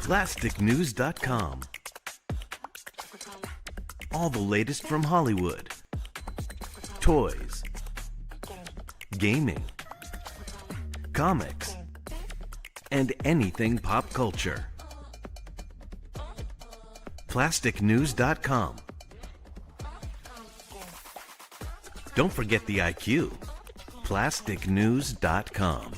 plasticnews.com. All the latest from Hollywood, toys, gaming, comics, and anything pop culture. plasticnews.com. Don't forget the IQ. plasticnews.com.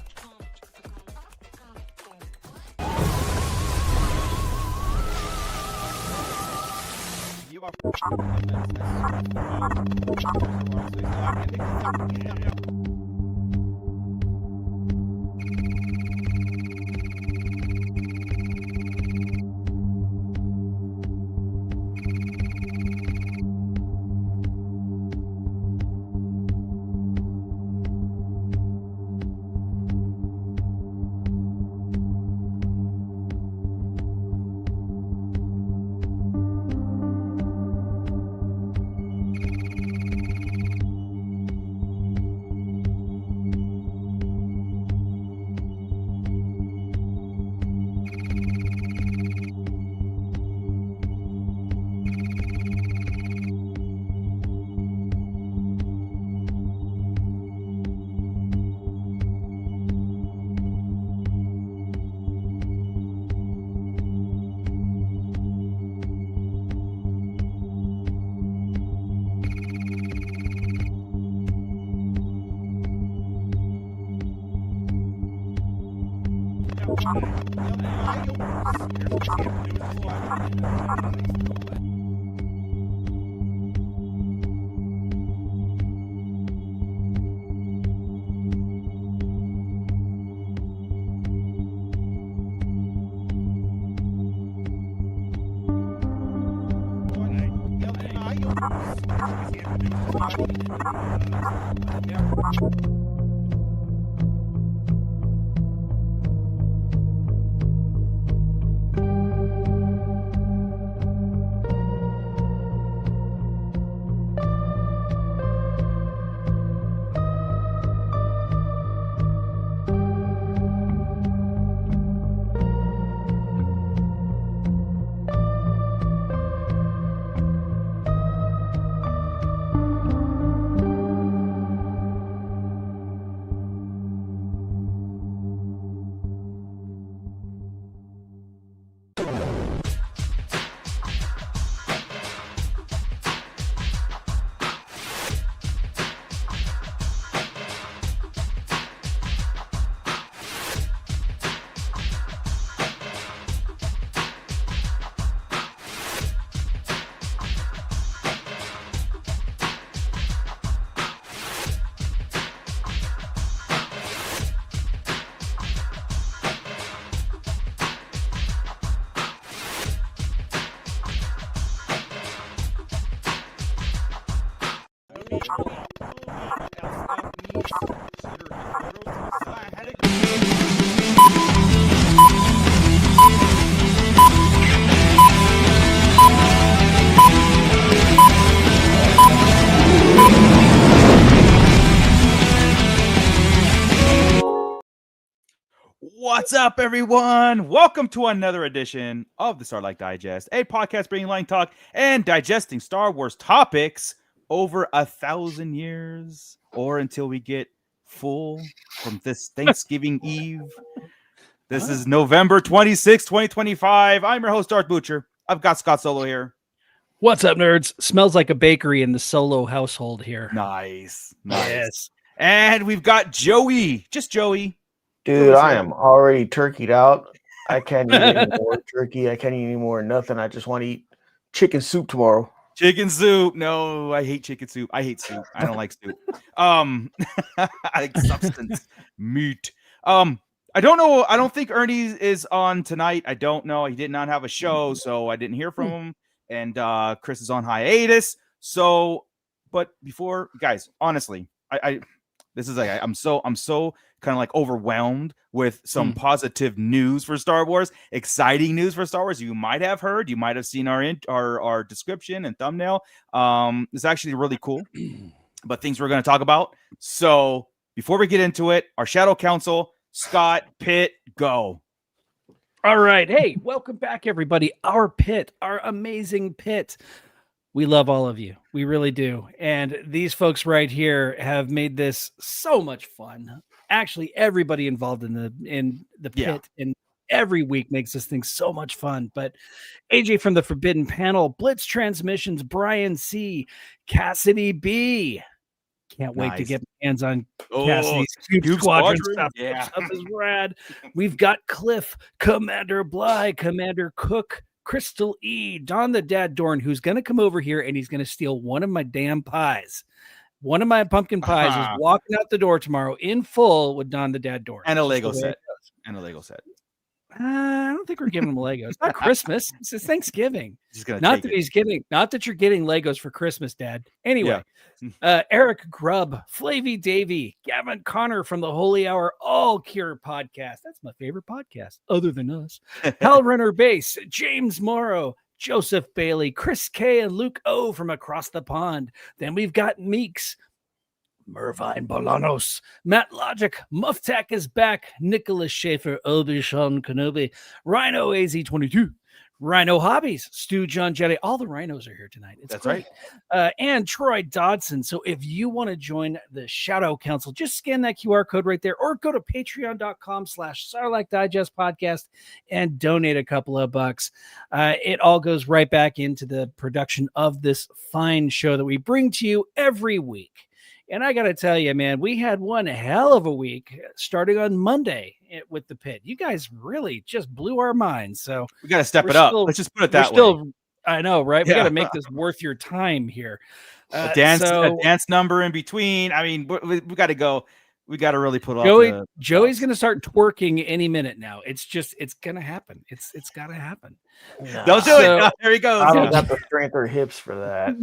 What's up, everyone? Welcome to another edition of the Starlight Digest, a podcast bringing line talk and digesting Star Wars topics over 1,000 years, or until we get full from this Thanksgiving Eve. This is November 26, 2025. I'm your host, Darth Butcher. I've got Scott Solo here. What's up, nerds? Smells like a bakery in the Solo household here. Nice. Yes. And we've got Joey. Just Joey. Dude, I am already turkeyed out. I can't eat any more turkey. I can't eat any more nothing. I just want to eat chicken soup tomorrow. Chicken soup. No, I hate chicken soup. I hate soup. I don't like soup. I like substance. Meat. I don't know. I don't think Ernie is on tonight. I don't know. He did not have a show, so I didn't hear from him. And Chris is on hiatus. So, but before, guys, honestly, I'm so kind of like overwhelmed with some positive news for Star Wars, exciting news for Star Wars. You might have heard, you might have seen our description and thumbnail. It's actually really cool, but things we're going to talk about. So before we get into it, our Shadow Council, Scott, Pitt, go. All right. Hey, welcome back, everybody. Our pit, our amazing pit. We love all of you. We really do. And these folks right here have made this so much fun. Actually, everybody involved in the Yeah. pit and every week makes this thing so much fun. But AJ from the Forbidden Panel, Blitz Transmissions, Brian C, Cassidy B. Can't wait to Nice. get my hands on Oh, Cassidy's Cube Cube Squadron Squadron? stuff. Yeah. That stuff is rad. We've got Cliff, Commander Bly, Commander Cook, Crystal E, Don the Dad Dorn, who's going to come over here and he's going to steal one of my damn pies. One of my pumpkin pies is walking out the door tomorrow in full with Don the Dad Dorn. And a Lego set. And a Lego set. I don't think we're giving him Legos. It's not Christmas. It's Thanksgiving. He's gonna Not take that it. he's getting. Not that you're getting Legos for Christmas, Dad. Anyway, Eric Grubb, Flavy Davy, Gavin Connor from the Holy Hour All Cure podcast. That's my favorite podcast, other than us. Hellrunner Base, James Morrow, Joseph Bailey, Chris K, and Luke O from across the pond. Then we've got Meeks, Mervine Bolanos, Matt Logic, Muftak is back, Nicholas Schaefer, Obi-Wan Kenobi, Rhino AZ22, Rhino Hobbies, Stu John Jedi. All the rhinos are here tonight. That's right. And Troy Dodson. So if you want to join the Shadow Council, just scan that QR code right there or go to patreon.com/Sarlacc Digest Podcast and donate a couple of bucks. It all goes right back into the production of this fine show that we bring to you every week. And I got to tell you, man, we had one hell of a week starting on Monday with the pit. You guys really just blew our minds. So we got to step it up. Let's just put it that way. I know, right? We got to make this worth your time here. A dance number in between. I mean, we got to go. We got to really put off. Joey's going to start twerking any minute now. It's going to happen. It's got to happen. Nah. Don't do it. There he goes. I don't got the strength or hips for that.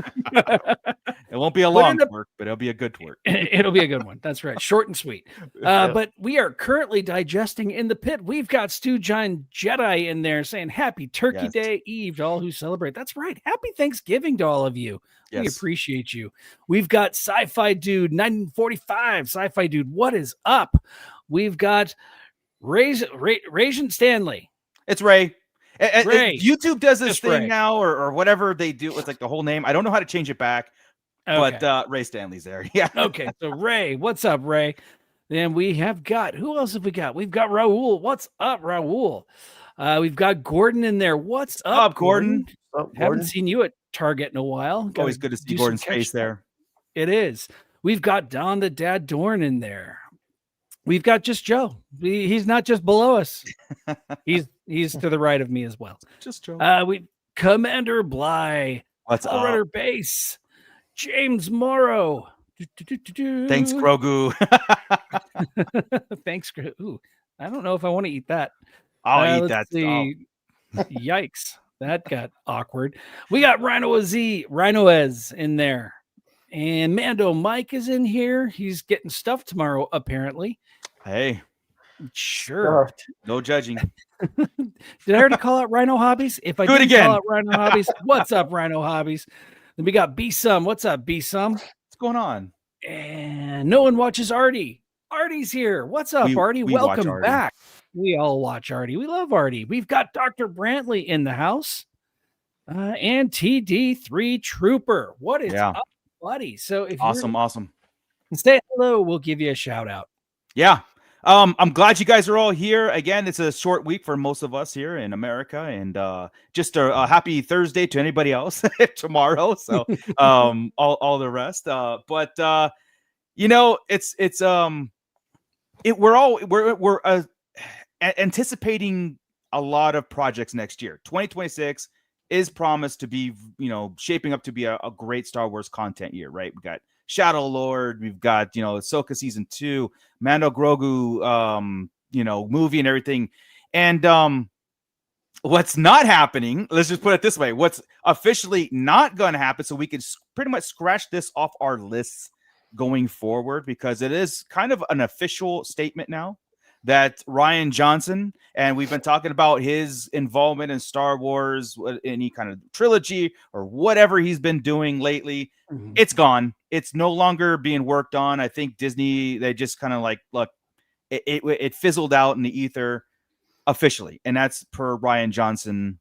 It won't be a long twerk, but it'll be a good twerk. It'll be a good one. That's right. Short and sweet. But we are currently digesting in the pit. We've got Stu John Jedi in there saying Happy Turkey Day Eve to all who celebrate. That's right. Happy Thanksgiving to all of you. We appreciate you. We've got Sci-Fi Dude 1945. Sci-Fi Dude, what is up? We've got Raisin Stanley. It's Ray. Ray. YouTube does this Just thing Ray. now, or whatever they do with like the whole name. I don't know how to change it back, but Ray Stanley's there. Yeah. Okay. So Ray, what's up, Ray? Then we have got, who else have we got? We've got Raul. What's up, Raul? We've got Gordon in there. What's up, Gordon? Haven't seen you at Target in a while. Always good to see Gordon's face there. It is. We've got Don the Dad Dorn in there. We've got just Joe. He's not just below us. He's to the right of me as well. Just Joe. We Commander Bly. What's up? Runner Base. James Morrow. Thanks, Grogu. Thanks, Grogu. I don't know if I want to eat that. I'll eat that. Yikes. That got awkward. We got Rhinoez in there. And Mando Mike is in here. He's getting stuff tomorrow, apparently. Hey. Sure. No judging. Did I already call out Rhino Hobbies? If I do it again. Call out Rhino Hobbies, what's up, Rhino Hobbies? Then we got B-Sum. What's up, B-Sum? What's going on? And no one watches Artie. Artie's here. What's up, Artie? Welcome back. We all watch Artie. We love Artie. We've got Dr. Brantley in the house. And TD3 Trooper. What is up, buddy? So if awesome. Say hello, we'll give you a shout out. Yeah. I'm glad you guys are all here. Again, it's a short week for most of us here in America, and just a happy Thursday to anybody else tomorrow. So all the rest. But we're anticipating a lot of projects next year. 2026 is promised to be, shaping up to be a great Star Wars content year, right? We got Shadow Lord, we've got, Ahsoka season 2, Mando Grogu, movie and everything. And what's not happening, let's just put it this way, what's officially not going to happen, so we can pretty much scratch this off our lists going forward, because it is kind of an official statement now that Rian Johnson, and we've been talking about his involvement in Star Wars, any kind of trilogy or whatever he's been doing lately, it's gone. It's no longer being worked on. I think Disney, they just kind of like, look, it fizzled out in the ether. officially, and that's per Rian Johnson.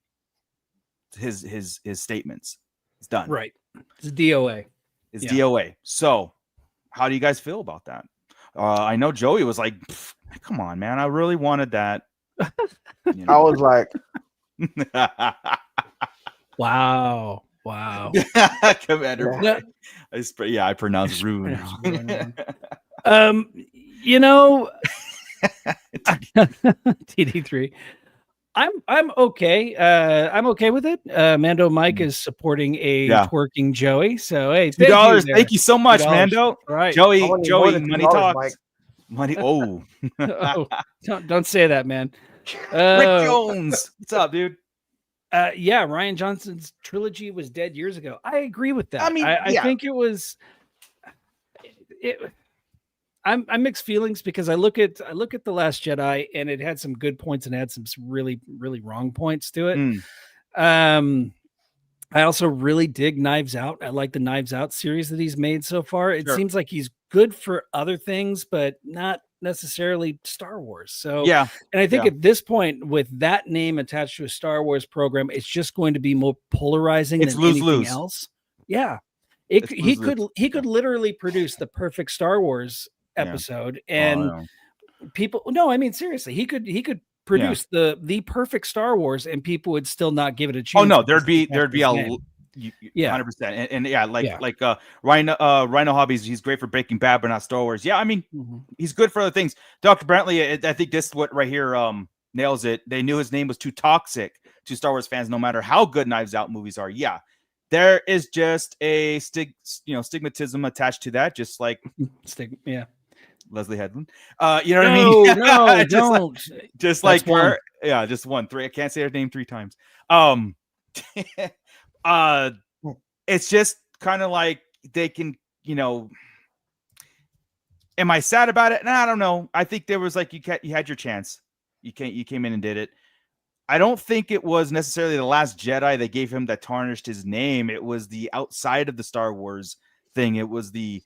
His statements. It's done. Right. It's DOA. It's DOA. So, how do you guys feel about that? I know Joey was like, "Come on, man! I really wanted that." You know? I was like, Wow. Commander. Yeah. I pronounce rude. TD3. I'm okay. I'm okay with it. Mando Mike is supporting a twerking Joey. So hey, $2. Thank you so much, Mando. Right. Joey, money talks. Mike. Money. Oh. Oh, don't say that, man. Rick Jones. What's up, dude? Yeah, Rian Johnson's trilogy was dead years ago. I agree with that. I mean, I think it was. I'm mixed feelings because I look at The Last Jedi and it had some good points and had some really, really wrong points to it. I also really dig Knives Out. I like the Knives Out series that he's made so far. It seems like he's good for other things, but not necessarily Star Wars. So and I think at this point, with that name attached to a Star Wars program, it's just going to be more polarizing than anything else. Yeah. He could literally produce the perfect Star Wars episode and people seriously, he could produce the perfect Star Wars and people would still not give it a chance. Oh no, there'd be 100%. Rhino Hobbies, he's great for Breaking Bad but not Star Wars. He's good for other things. Dr. Brantley, I think this is what right here nails it. They knew his name was too toxic to Star Wars fans no matter how good Knives Out movies are. There is just a stigmatism attached to that, just like Leslie Headland. You know what I mean? No, don't. Just like her. Yeah, just one. Three. I can't say her name 3 times. It's just kind of like they can, am I sad about it? No, I don't know. I think there was like you had your chance. You came in and did it. I don't think it was necessarily The Last Jedi that gave him that tarnished his name. It was the outside of the Star Wars thing. It was the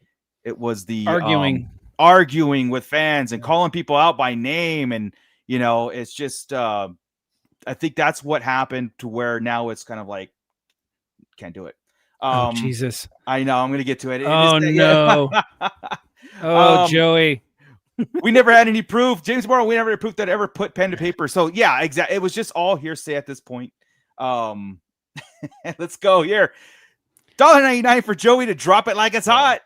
arguing with fans and calling people out by name. And, it's just, I think that's what happened to where now it's kind of like, can't do it. Jesus. I know. I'm going to get to it. Oh, no. Joey. We never had any proof. James Morrow, we never had proof that ever put pen to paper. So yeah, exactly. It was just all hearsay at this point. Let's go here. $1.99 for Joey to drop it like it's hot.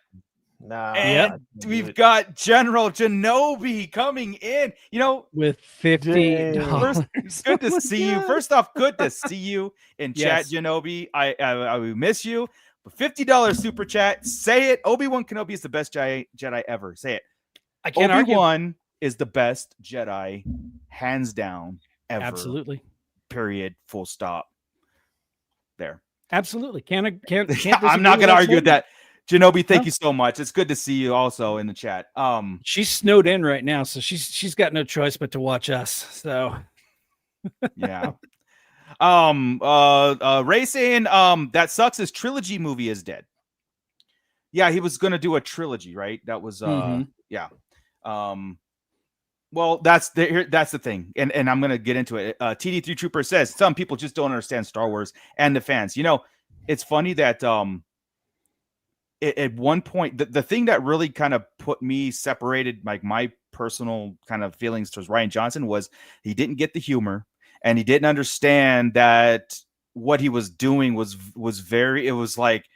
And we've got General Genobi coming in, with $50. It's good to see you. First off, good to see you in chat, Genobi. I will miss you. But $50 super chat. Say it. Obi-Wan Kenobi is the best Jedi ever. Say it. I can't Obi-Wan is the best Jedi, hands down, ever. Absolutely. Period. Full stop. There. Absolutely. Can't I'm not going to argue with that. Genobi, thank you so much. It's good to see you also in the chat. She's snowed in right now, so she's got no choice but to watch us. So yeah. Ray saying that sucks. His trilogy movie is dead. Yeah, he was gonna do a trilogy, right? That was yeah. Well, that's the thing, and I'm gonna get into it. TD3 Trooper says some people just don't understand Star Wars and the fans. It's funny that at one point the thing that really kind of put me separated, like my personal kind of feelings towards Rian Johnson, was he didn't get the humor and he didn't understand that what he was doing was very, it was like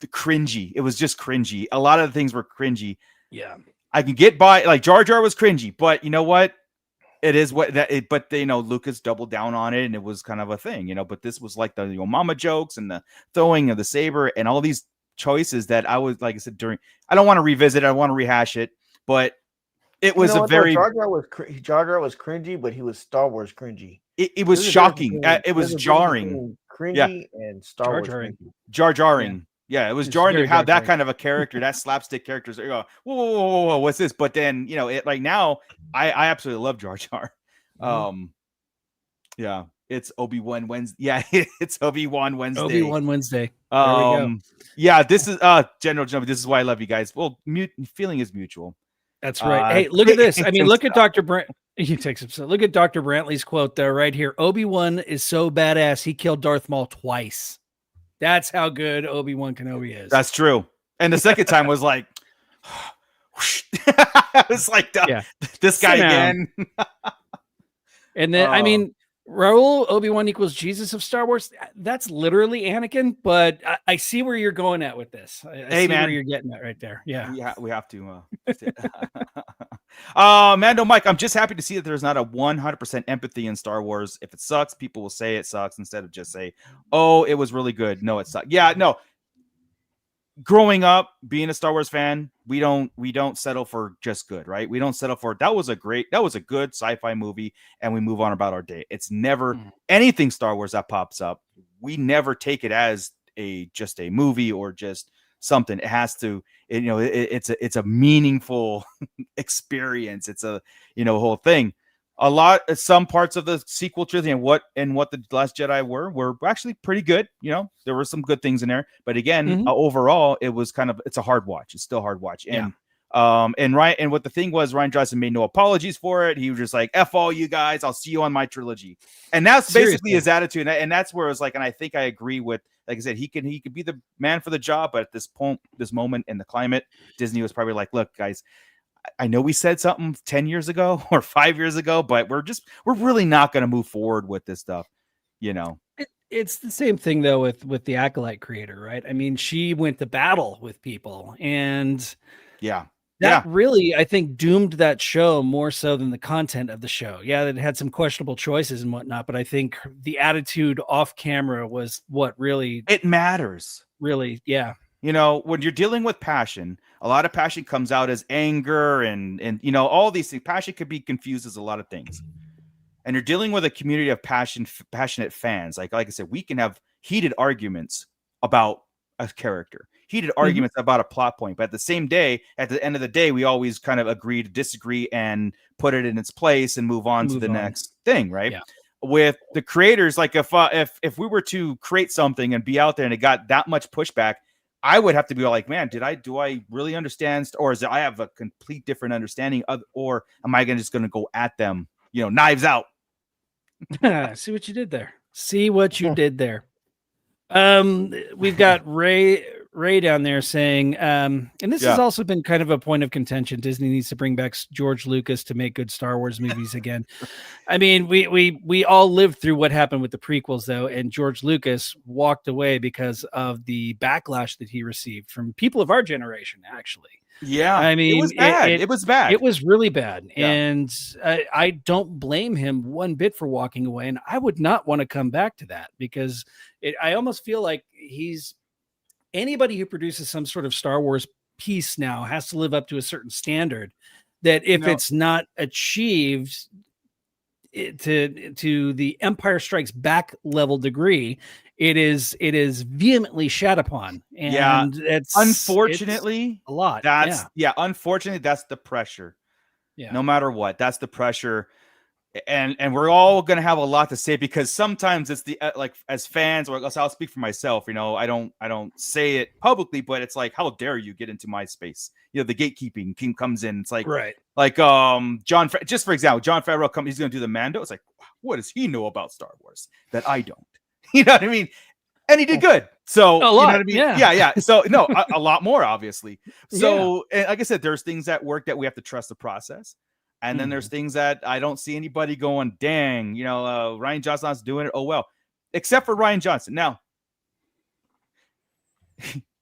cringy. It was just cringy. A lot of the things were cringy. Yeah. I can get by, like Jar Jar was cringy, but you know what? It is what that. But Lucas doubled down on it, and it was kind of a thing, But this was like the mama jokes and the throwing of the saber and all these choices that I was, like I said, I don't want to revisit it. I want to rehash it, but it was Jar Jar was cringy, but he was Star Wars cringy. It was shocking. It was jarring. Cringy and Star Wars cringy. Jarring. Yeah, it was jarring to have that kind of a character, that slapstick character. So you go, whoa, what's this? But then, it like now, I absolutely love Jar Jar. Yeah, it's Obi-Wan Wednesday. Yeah, it's Obi-Wan Wednesday. Obi-Wan Wednesday. There we go. Yeah, this is General Jumpy. This is why I love you guys. Well, feeling is mutual. That's right. Hey, look at this. I mean, look at Dr. Brent. He takes himself. Look at Dr. Brantley's quote though, right here. Obi-Wan is so badass he killed Darth Maul twice. That's how good Obi-Wan Kenobi is. That's true. And the second time was like, I was like, this guy again. And then, I mean, Raul, Obi-Wan equals Jesus of Star Wars. That's literally Anakin, but I see where you're going at with this. I see where you're getting at right there. Yeah. We have to. Mando Mike, I'm just happy to see that there's not a 100% empathy in Star Wars. If it sucks, people will say it sucks instead of just say, oh, it was really good. No, it sucked. Yeah, no. Growing up, being a Star Wars fan, we don't settle for just good, right? We don't settle for that was a good sci-fi movie, and we move on about our day. It's never anything Star Wars that pops up. We never take it as just a movie or just something. It has to, it's a meaningful experience. It's a whole thing. Some parts of the sequel trilogy and what the Last Jedi were actually pretty good. There were some good things in there, but again, overall, it's a hard watch. It's still a hard watch. And what the thing was, Rian Johnson made no apologies for it. He was just like, F all you guys, I'll see you on my trilogy. And that's basically his attitude. And that's where it was like, and I think I agree with, like I said, he could be the man for the job, but at this moment in the climate, Disney was probably like, look, guys, I know we said something 10 years ago or 5 years ago, but we're really not going to move forward with this stuff, It's the same thing though with the Acolyte creator, right? I mean, she went to battle with people, and that really, I think, doomed that show more so than the content of the show. Yeah, it had some questionable choices and whatnot, but I think the attitude off camera was what really it matters. Really, yeah. When you're dealing with passion, a lot of passion comes out as anger and all these things. Passion could be confused as a lot of things. And you're dealing with a community of passionate fans. Like I said, we can have heated arguments about a character, heated arguments about a plot point. But at the end of the day, we always kind of agree to disagree and put it in its place and move on to the next thing, right? Yeah. With the creators, like if we were to create something and be out there and it got that much pushback, I would have to be like, man, do I really understand? Or is it I have a complete different understanding of, or am I just going to go at them, knives out? See what you did there. We've got Ray down there saying, and this has also been kind of a point of contention. Disney needs to bring back George Lucas to make good Star Wars movies again. I mean, we all lived through what happened with the prequels though, and George Lucas walked away because of the backlash that he received from people of our generation, actually. Yeah, I mean, it was bad. It was bad. It was really bad, and I don't blame him one bit for walking away. And I would not want to come back to that because I almost feel like anybody who produces some sort of Star Wars piece now has to live up to a certain standard. That if it's not achieved to the Empire Strikes Back level degree, it is vehemently shat upon. And it's unfortunately a lot. Unfortunately, that's the pressure. Yeah. No matter what, that's the pressure. And we're all going to have a lot to say because sometimes it's the like as fans, or I'll speak for myself, I don't say it publicly, but it's like, how dare you get into my space? The gatekeeping team comes in. It's like, right. Like just for example, John Favreau comes, he's going to do the Mando. It's like, what does he know about Star Wars that I don't? You know what I mean? And he did good. So a lot, you know what I mean? Yeah. So no, a lot more, obviously. So and like I said, there's things that work that we have to trust the process. And then there's things that I don't see anybody going, dang, Rian Johnson's doing it. Oh, well, except for Rian Johnson. Now,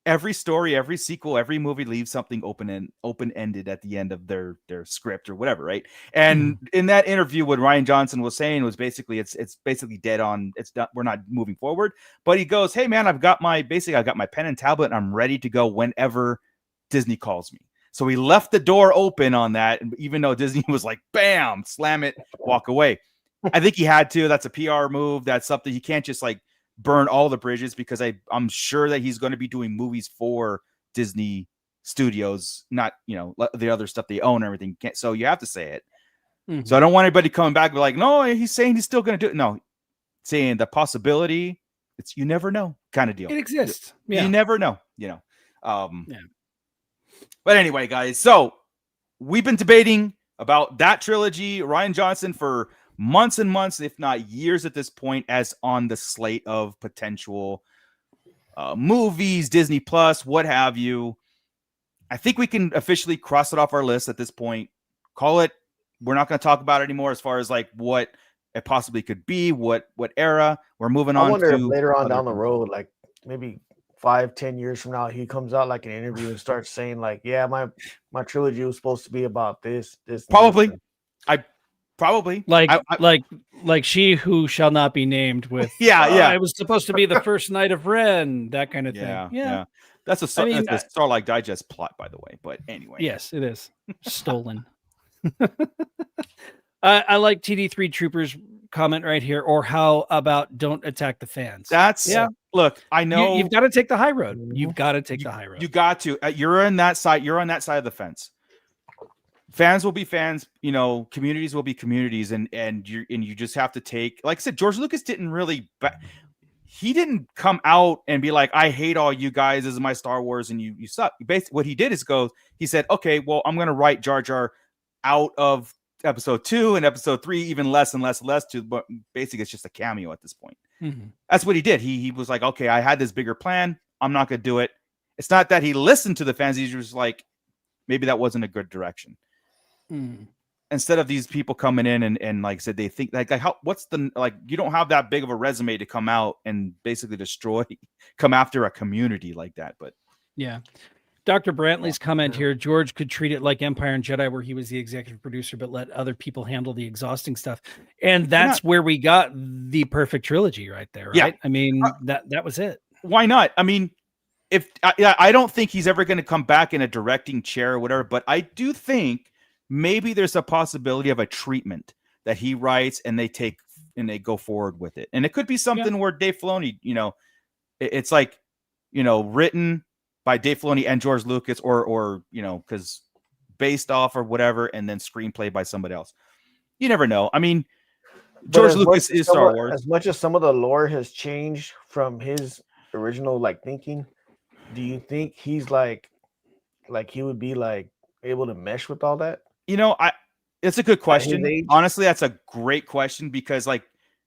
every story, every sequel, every movie leaves something open-ended at the end of their script or whatever, right? And in that interview, what Rian Johnson was saying was basically it's basically dead on. It's not, we're not moving forward. But he goes, hey man, I've got my pen and tablet, and I'm ready to go whenever Disney calls me. So he left the door open on that, and even though Disney was like, bam, slam it, walk away. I think he had to. That's a PR move. That's something he can't just like burn all the bridges, because I'm sure that he's going to be doing movies for Disney Studios, not the other stuff they own and everything. So you have to say it. So I don't want anybody coming back and be like, no, he's saying he's still going to do it. No, saying the possibility, it's you never know kind of deal. It exists. Yeah. You never know. But anyway, guys, so we've been debating about that trilogy. Rian Johnson for months and months, if not years at this point, as on the slate of potential movies, Disney Plus, what have you. I think we can officially cross it off our list at this point. Call it. We're not going to talk about it anymore as far as like what it possibly could be, what era. We're moving on. I wonder to if later on other down the things. road, like maybe 5-10 years from now, he comes out like an interview and starts saying like, yeah, my trilogy was supposed to be about this. Probably. and Probably like she who shall not be named with yeah. it was supposed to be the first night of Ren, that kind of thing. Yeah. That's a Starlight Digest plot, by the way. But anyway, yes, it is stolen. I like TD3 Troopers comment right here, or how about don't attack the fans? That's Look, I know you've got to take the high road. You've got to take the high road. You got to. You're on that side. You're on that side of the fence. Fans will be fans. Communities will be communities, and you just have to take. Like I said, George Lucas didn't really. He didn't come out and be like, I hate all you guys. This is my Star Wars, and you suck. Basically, what he did is he said, okay, well, I'm going to write Jar Jar out of episode 2 and episode 3, even less and less to, but basically it's just a cameo at this point. Mm-hmm. That's what he did. He was like, okay, I had this bigger plan. I'm not going to do it. It's not that he listened to the fans. He's just like, maybe that wasn't a good direction. Mm. Instead of these people coming in and like I said, they think like how, what's the, like, you don't have that big of a resume to come out and basically come after a community like that. But yeah. Dr. Brantley's comment here, George could treat it like Empire and Jedi, where he was the executive producer, but let other people handle the exhausting stuff. And that's where we got the perfect trilogy right there, right? Yeah. I mean, that was it. Why not? I mean, I don't think he's ever going to come back in a directing chair or whatever, but I do think maybe there's a possibility of a treatment that he writes and they go forward with it. And it could be something where Dave Filoni, it's like, written by Dave Filoni and George Lucas, or because based off or whatever, and then screenplay by somebody else. You never know. I mean, George Lucas is Star Wars. As much as some of the lore has changed from his original like thinking, do you think he's like he would be like able to mesh with all that? It's a good question. Honestly, that's a great question, because like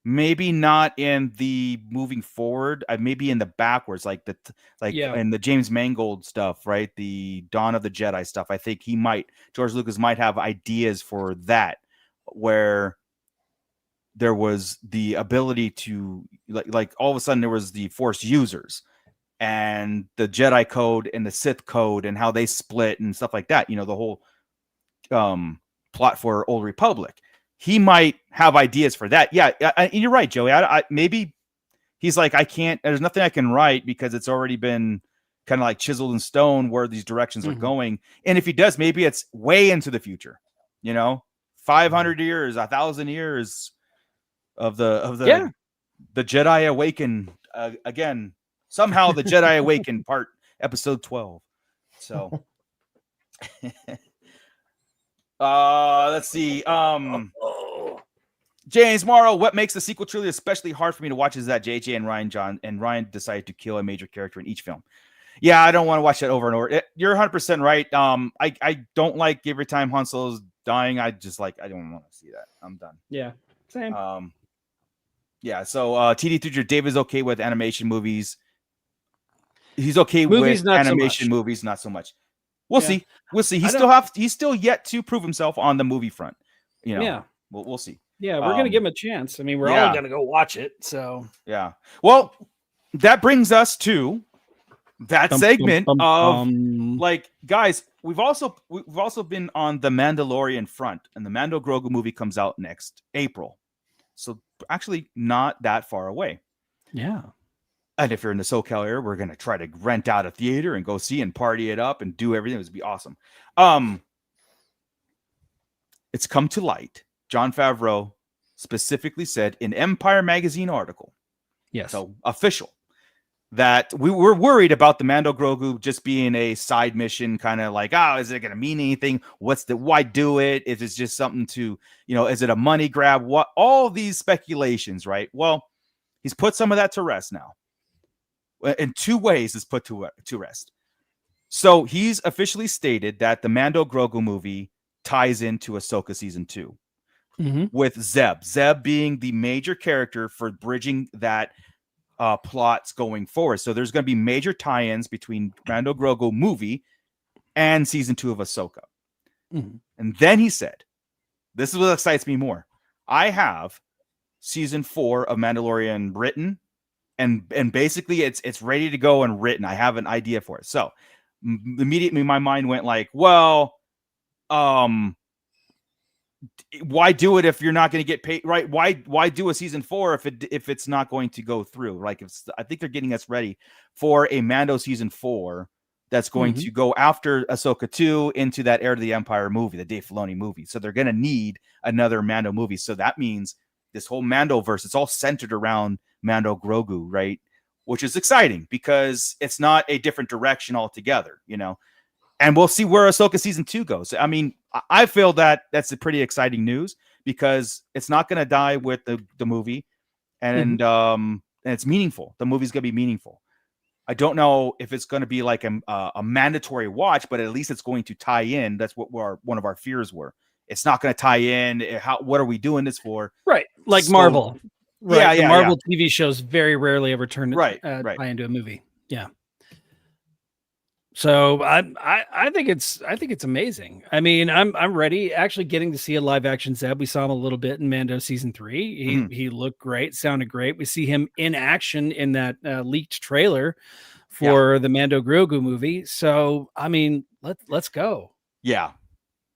maybe not in the moving forward, maybe in the backwards, in the James Mangold stuff, right? The Dawn of the Jedi stuff. I think George Lucas might have ideas for that, where there was the ability to like all of a sudden there was the Force users and the Jedi code and the Sith code and how they split and stuff like that. The whole plot for Old Republic. He might have ideas for that. Yeah, you're right, Joey. Maybe he's like, I can't. There's nothing I can write because it's already been kind of like chiseled in stone where these directions are going. And if he does, maybe it's way into the future. 500 years, 1,000 years of the Jedi Awaken again. Somehow the Jedi Awaken episode 12. So. Let's see. James Morrow, what makes the sequel trilogy especially hard for me to watch is that JJ and Ryan decided to kill a major character in each film. Yeah, I don't want to watch that over and over. You're 100% right. I don't like every time Han Solo's dying. I don't want to see that. I'm done. Yeah, same. Yeah. So TD3 Dave is okay with animation movies. He's okay with animation movies, not so much. We'll see. We'll see. He's still yet to prove himself on the movie front. We'll see. Yeah, we're gonna give him a chance. I mean, we're all gonna go watch it. So yeah. Well, that brings us to that segment of like, guys. We've also been on the Mandalorian front, and the Mando Grogu movie comes out next April. So actually, not that far away. Yeah. And if you're in the SoCal area, we're going to try to rent out a theater and go see and party it up and do everything. It would be awesome. It's come to light. Jon Favreau specifically said in Empire magazine article. Yes. So official, that we were worried about the Mando Grogu just being a side mission, kind of like, is it going to mean anything? Why do it? If it's just something to, is it a money grab? What, all these speculations, right? Well, he's put some of that to rest now. In two ways is put to rest. So he's officially stated that the Mando Grogu movie ties into Ahsoka season 2 Mm-hmm. with Zeb being the major character for bridging that plots going forward. So there's going to be major tie-ins between Mando Grogu movie and season 2 of Ahsoka. Mm-hmm. And then he said, this is what excites me more. I have season 4 of Mandalorian written, and basically it's ready to go and written. I have an idea for it. So immediately my mind went like, well, why do it if you're not going to get paid, right? Why do a season 4 if it's not going to go through? Like, I think they're getting us ready for a Mando season 4 that's going to go after Ahsoka 2 into that Heir to the Empire movie, the Dave Filoni movie. So they're going to need another Mando movie. So that means this whole Mando verse, it's all centered around Mando Grogu, right? Which is exciting because it's not a different direction altogether, you know? And we'll see where Ahsoka season 2 goes. I mean, I feel that that's a pretty exciting news because it's not going to die with the movie, and it's meaningful. The movie's going to be meaningful. I don't know if it's going to be like a mandatory watch, but at least it's going to tie in. That's what one of our fears were. It's not going to tie in. What are we doing this for? Right, like Marvel. Right. Yeah, Marvel TV shows very rarely ever turn right tie into a movie. Yeah. So I think it's amazing. I mean, I'm ready. Actually, getting to see a live action Zeb. We saw him a little bit in Mando season 3. He looked great, sounded great. We see him in action in that leaked trailer for the Mando Grogu movie. So I mean, let's go. Yeah.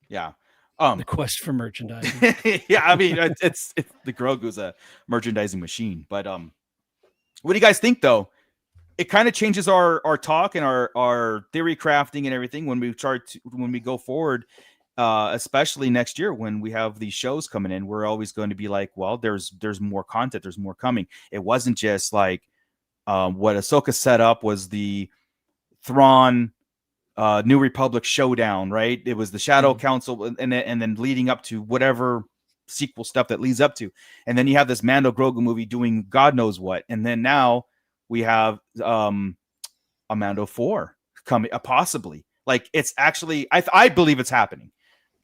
The quest for merchandising. Yeah, I mean, it's the Grogu's a merchandising machine. But what do you guys think though? It kind of changes our talk and our theory crafting and everything when we go forward, especially next year when we have these shows coming in. We're always going to be like, well, there's more content, there's more coming. It wasn't just like what Ahsoka set up was the Thrawn New Republic showdown, right? It was the Shadow Council, and then leading up to whatever sequel stuff that leads up to, and then you have this Mando Grogu movie doing God knows what, and then now we have a Mando 4 coming, possibly. Like, it's actually, I believe it's happening.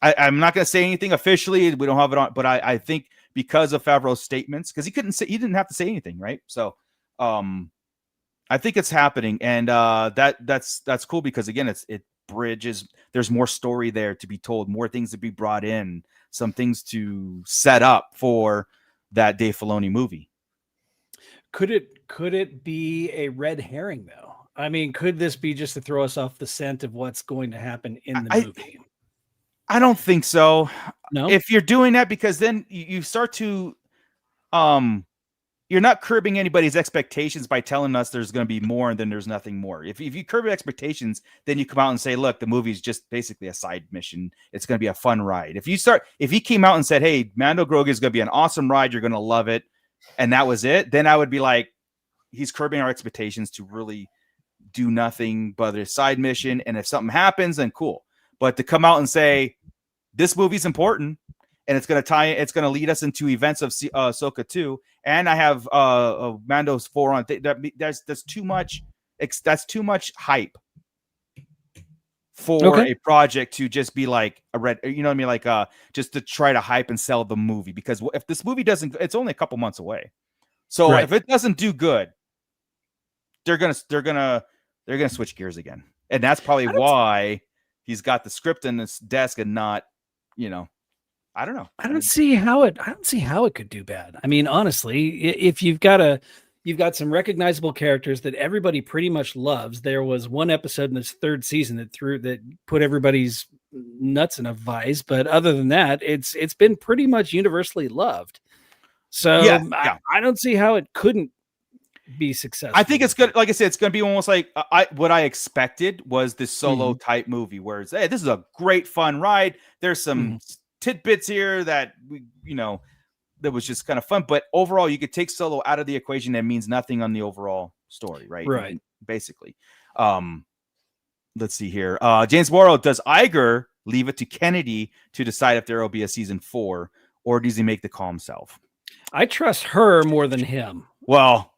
I'm not going to say anything officially. We don't have it on, but I think because of Favreau's statements, because he didn't have to say anything, right? So I think it's happening, and that's cool because again, it bridges. There's more story there to be told, more things to be brought in, some things to set up for that Dave Filoni movie. Could it be a red herring though? I mean, could this be just to throw us off the scent of what's going to happen in the movie? I don't think so. No, if you're doing that, because then you start to, you're not curbing anybody's expectations by telling us there's going to be more and then there's nothing more. If you curb expectations, then you come out and say, look, the movie's just basically a side mission. It's going to be a fun ride. If he came out and said, hey, Mando Grogu is going to be an awesome ride, you're going to love it, and that was it, then I would be like, he's curbing our expectations to really do nothing but a side mission. And if something happens, then cool. But to come out and say this movie's important and it's going to lead us into events of Ahsoka 2, and I have Mando's 4 on. That's too much. That's too much hype for a project to just be like a red. You know what I mean? Like just to try to hype and sell the movie, because if this movie doesn't, it's only a couple months away. So if it doesn't do good, they're gonna switch gears again, and that's probably why he's got the script in his desk and not, I don't know. I don't see how it could do bad. I mean, honestly, if you've got some recognizable characters that everybody pretty much loves. There was one episode in this third season that put everybody's nuts in a vise, but other than that, it's been pretty much universally loved. So I don't see how it couldn't be successful. I think it's good. Like I said, it's going to be almost like what I expected was this solo type movie where it's, hey, this is a great fun ride. There's some tidbits here that that was just kind of fun, but overall you could take Solo out of the equation. That means nothing on the overall story, right? Right. Basically. Let's see here. James Morrow, does Iger leave it to Kennedy to decide if there will be a season 4, or does he make the call himself? I trust her more than him. Well,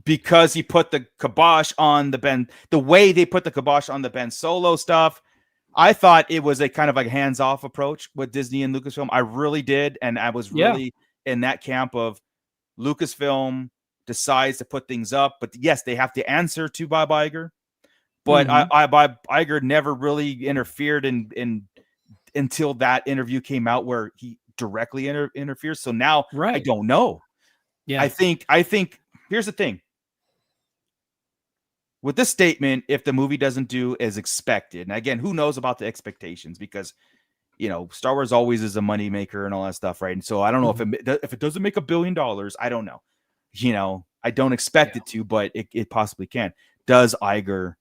because he put the kibosh on the way they put the kibosh on the Ben Solo stuff, I thought it was a kind of like hands-off approach with Disney and Lucasfilm. I really did, and I was really in that camp of Lucasfilm decides to put things up, but yes, they have to answer to Bob Iger. But Bob Iger never really interfered in until that interview came out where he directly interferes. So now I don't know. Yeah, I think here's the thing. With this statement, if the movie doesn't do as expected, and again, who knows about the expectations, because Star Wars always is a money maker and all that stuff, right? And so I don't know if it doesn't make $1 billion, I don't know. I don't expect it to, but it possibly can. Does Iger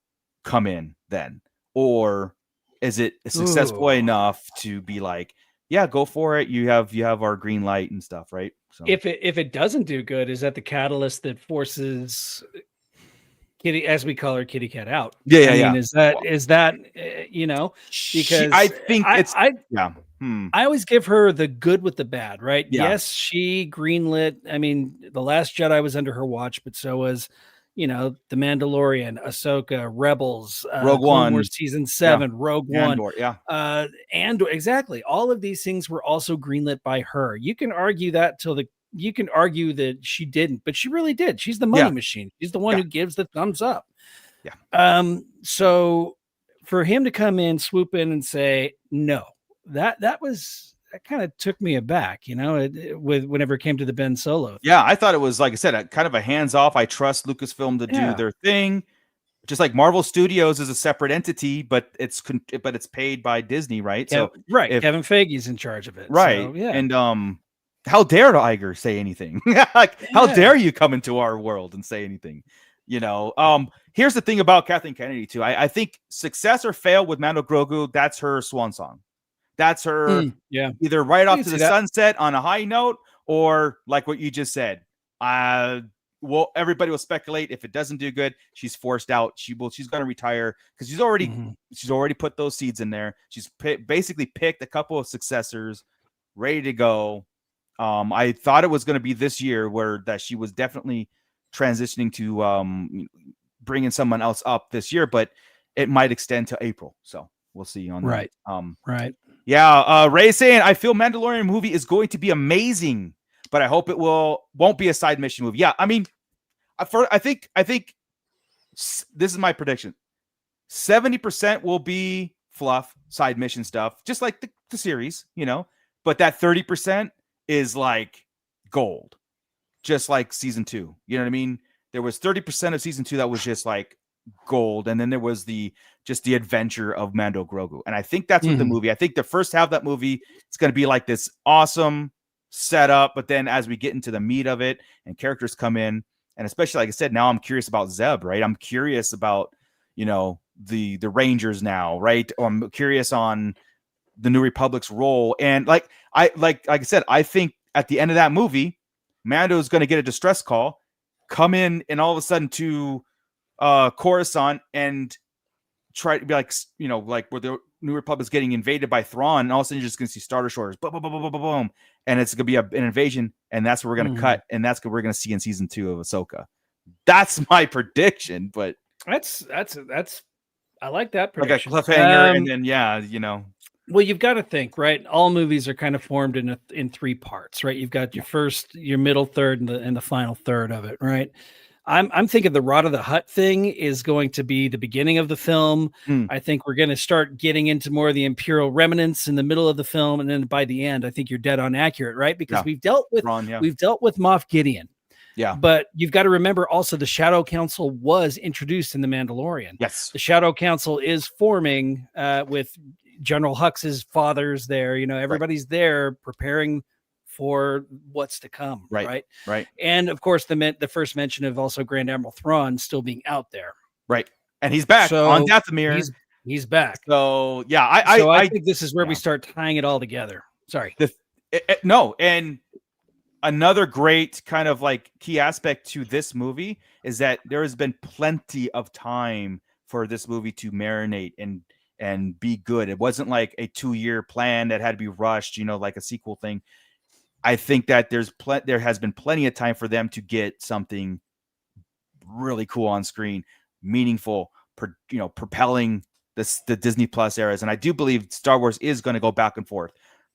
come in then, or is it successful enough to be like, yeah, go for it? You have our green light and stuff, right? So if it doesn't do good, is that the catalyst that forces Kitty, as we call her, Kitty Cat out? Yeah. Is that because I think I always give her the good with the bad, right? Yeah. Yes, she greenlit. I mean, The Last Jedi was under her watch, but so was, The Mandalorian, Ahsoka, Rebels, Rogue Clone One, Wars Season 7, Rogue One. Andor, Andor, exactly. All of these things were also greenlit by her. You can argue that you can argue that she didn't, but she really did. She's the money machine. She's the one who gives the thumbs up. Yeah. So for him to come in, swoop in, and say no, that kind of took me aback, whenever it came to the Ben Solo thing. Yeah, I thought it was, like I said, kind of a hands-off. I trust Lucasfilm to do their thing. Just like Marvel Studios is a separate entity, but it's paid by Disney, right? So Kevin Feige's in charge of it. Right. So, yeah. And how dare Iger say anything? How dare you come into our world and say anything? Here's the thing about Kathleen Kennedy too. I think success or fail with Mando Grogu, that's her swan song. That's her either right off to the sunset on a high note, or like what you just said. Everybody will speculate if it doesn't do good, she's forced out. She's going to retire because she's already put those seeds in there. She's basically picked a couple of successors ready to go. I thought it was going to be this year that she was definitely transitioning to bringing someone else up this year, but it might extend to April. So we'll see on that. Right. Yeah. Ray saying, I feel Mandalorian movie is going to be amazing, but I hope it won't be a side mission movie. Yeah. I mean, I think this is my prediction. 70% will be fluff, side mission stuff, just like the series, but that 30% is like gold, just like season 2. You know what I mean? There was 30% of season 2 that was just like gold, and then there was the adventure of Mando Grogu. And I think that's what the movie, I think the first half of that movie, it's going to be like this awesome setup, but then as we get into the meat of it and characters come in, and especially, like I said, now I'm curious about Zeb, right? I'm curious about, the Rangers now, right? Or I'm curious on the New Republic's role. And like I said, I think at the end of that movie, Mando is going to get a distress call, come in, and all of a sudden to Coruscant and try to be like, like where the New Republic's getting invaded by Thrawn, and all of a sudden you're just going to see Star Destroyers, boom, boom, boom, boom, boom, boom, and it's going to be an invasion, and that's what we're going to cut, and that's what we're going to see in season 2 of Ahsoka. That's my prediction, but that's I like that prediction. Like a cliffhanger, and then Well, you've got to think, right? All movies are kind of formed in 3 parts, right? You've got your first, your middle third, and the final third of it, right? I'm thinking the Rot of the Hutt thing is going to be the beginning of the film. I think we're going to start getting into more of the Imperial remnants in the middle of the film, and then by the end, I think you're dead on accurate, right? Because we've dealt with Moff Gideon. Yeah. But you've got to remember also the Shadow Council was introduced in The Mandalorian. Yes. The Shadow Council is forming with General Hux's fathers there. Everybody's there preparing for what's to come. Right. And of course, the first mention of also Grand Admiral Thrawn still being out there. Right. And he's back on Dathomir. He's back. So yeah, I think this is where we start tying it all together. Sorry. And another great kind of like key aspect to this movie is that there has been plenty of time for this movie to marinate and be good. It wasn't like a 2-year plan that had to be rushed, like a sequel thing. I think that there has been plenty of time for them to get something really cool on screen, meaningful, propelling the Disney Plus eras, and I do believe Star Wars is going to go back and forth,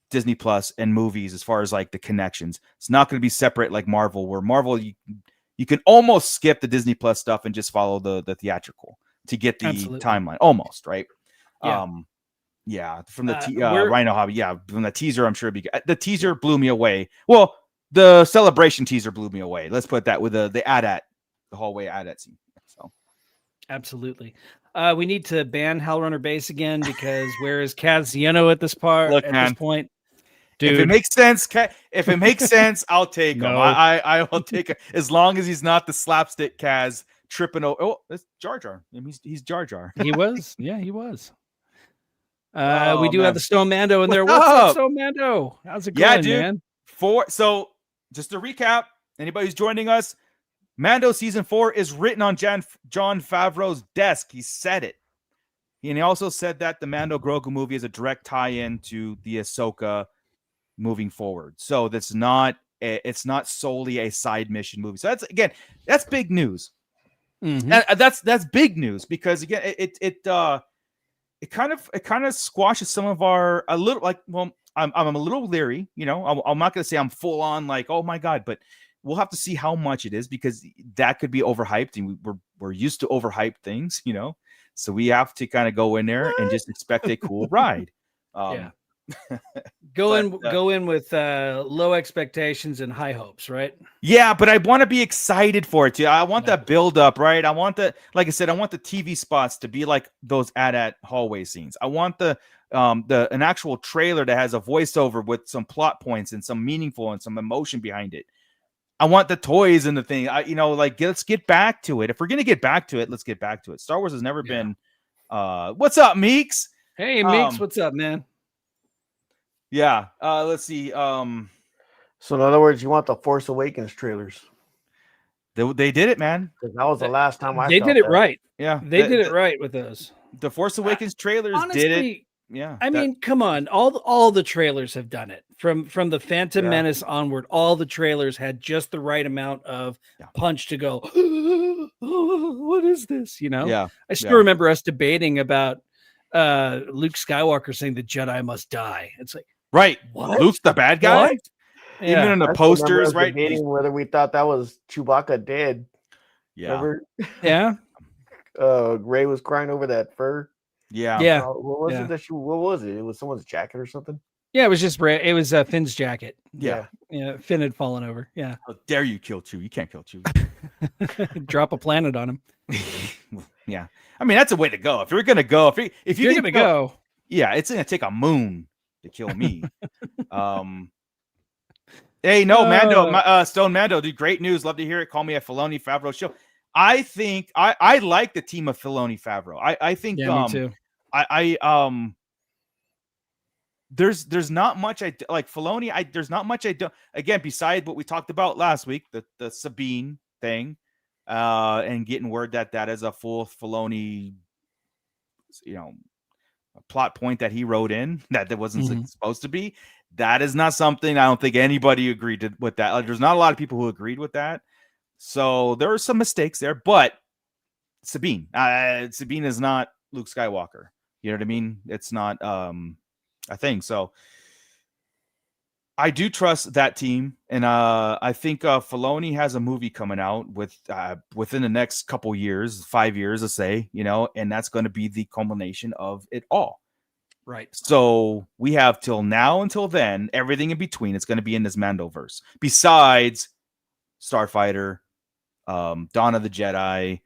Disney Plus and movies, as far as like the connections. It's not going to be separate like Marvel, where Marvel you can almost skip the Disney Plus stuff and just follow the theatrical to get the timeline, almost, right? From the Rhino Hobby, from the teaser, I'm sure the teaser blew me away. Well, the celebration teaser blew me away. Let's put that with the AT-AT, the hallway AT-AT scene. So, absolutely. We need to ban Hellrunner Base again, because where is Kaz Yano at this this point? Dude. If it makes sense, I'll take him. I will take it, as long as he's not the slapstick Kaz tripping over. Oh, it's Jar Jar. He's Jar Jar. He was. Yeah, he was. We do have the Stone Mando in there. What's up, Stone Mando? How's it going, man? So just to recap, anybody who's joining us, Mando season 4 is written on Jon Favreau's desk. He said it. And he also said that the Mando Grogu movie is a direct tie-in to the Ahsoka moving forward. So it's not solely a side mission movie. So that's big news. Mm-hmm. And that's big news, because again, it kind of squashes some of our I'm a little leery, I'm not going to say I'm full on like, oh my God, but we'll have to see how much it is, because that could be overhyped, and we're used to overhyped things, so we have to kind of go in there and just expect a cool ride. Go in with low expectations and high hopes, right? Yeah, but I want to be excited for it too. I want that build up, right? I want like I said, I want the TV spots to be like those AT-AT hallway scenes. I want an actual trailer that has a voiceover with some plot points and some meaningful and some emotion behind it. I want the toys and the thing. Let's get back to it. If we're gonna get back to it, let's get back to it. Star Wars has never been. What's up, Meeks? Hey, Meeks, what's up, man? Yeah. Let's see. So in other words, you want the Force Awakens trailers? They did it, man. Because that was the last time they did it right. Yeah, they did it right with those. The Force Awakens trailers honestly, did it. Yeah. I mean, come on. All the trailers have done it. From the Phantom Menace onward, all the trailers had just the right amount of punch to go, what is this? Yeah. I still remember us debating about Luke Skywalker saying the Jedi must die. It's like, right. What? Luke's the bad guy? What? Even in the posters, right? Debating whether we thought that was Chewbacca dead. Yeah. Remember? Yeah. Ray was crying over that fur. Yeah. What was it? What was it? It was someone's jacket or something. Yeah, it was just it was Finn's jacket. Yeah. Finn had fallen over. Yeah. How dare you kill Chewie? You can't kill Chewie. Drop a planet on him. Yeah. I mean, that's a way to go. If you're gonna go, if you're gonna go, yeah, it's gonna take a moon to kill me. Hey, no, Mando, Stone Mando, dude, great news. Love to hear it. Call me a Filoni Favreau show. I think I like the team of Filoni Favreau. I think me too. There's not much I like Filoni. There's not much I don't, again, besides what we talked about last week, the Sabine thing, and getting word that is a full Filoni, a plot point that he wrote in that wasn't supposed to be. That is not something I don't think anybody agreed with that. Like, there's not a lot of people who agreed with that. So there are some mistakes there, but Sabine is not Luke Skywalker. You know what I mean? It's not a thing. So I do trust that team, and I think Filoni has a movie coming out within the next couple years, 5 years, let's say, and that's going to be the culmination of it all. Right. So we have till now until then, everything in between. It's going to be in this Mandoverse. Besides Starfighter, Dawn of the Jedi,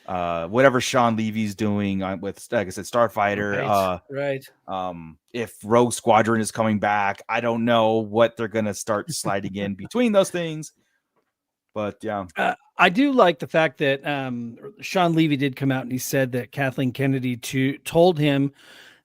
whatever Sean Levy's doing with, like I said, Starfighter. Right. If Rogue Squadron is coming back, I don't know what they're going to start sliding in between those things. But yeah. I do like the fact that Sean Levy did come out and he said that Kathleen Kennedy told him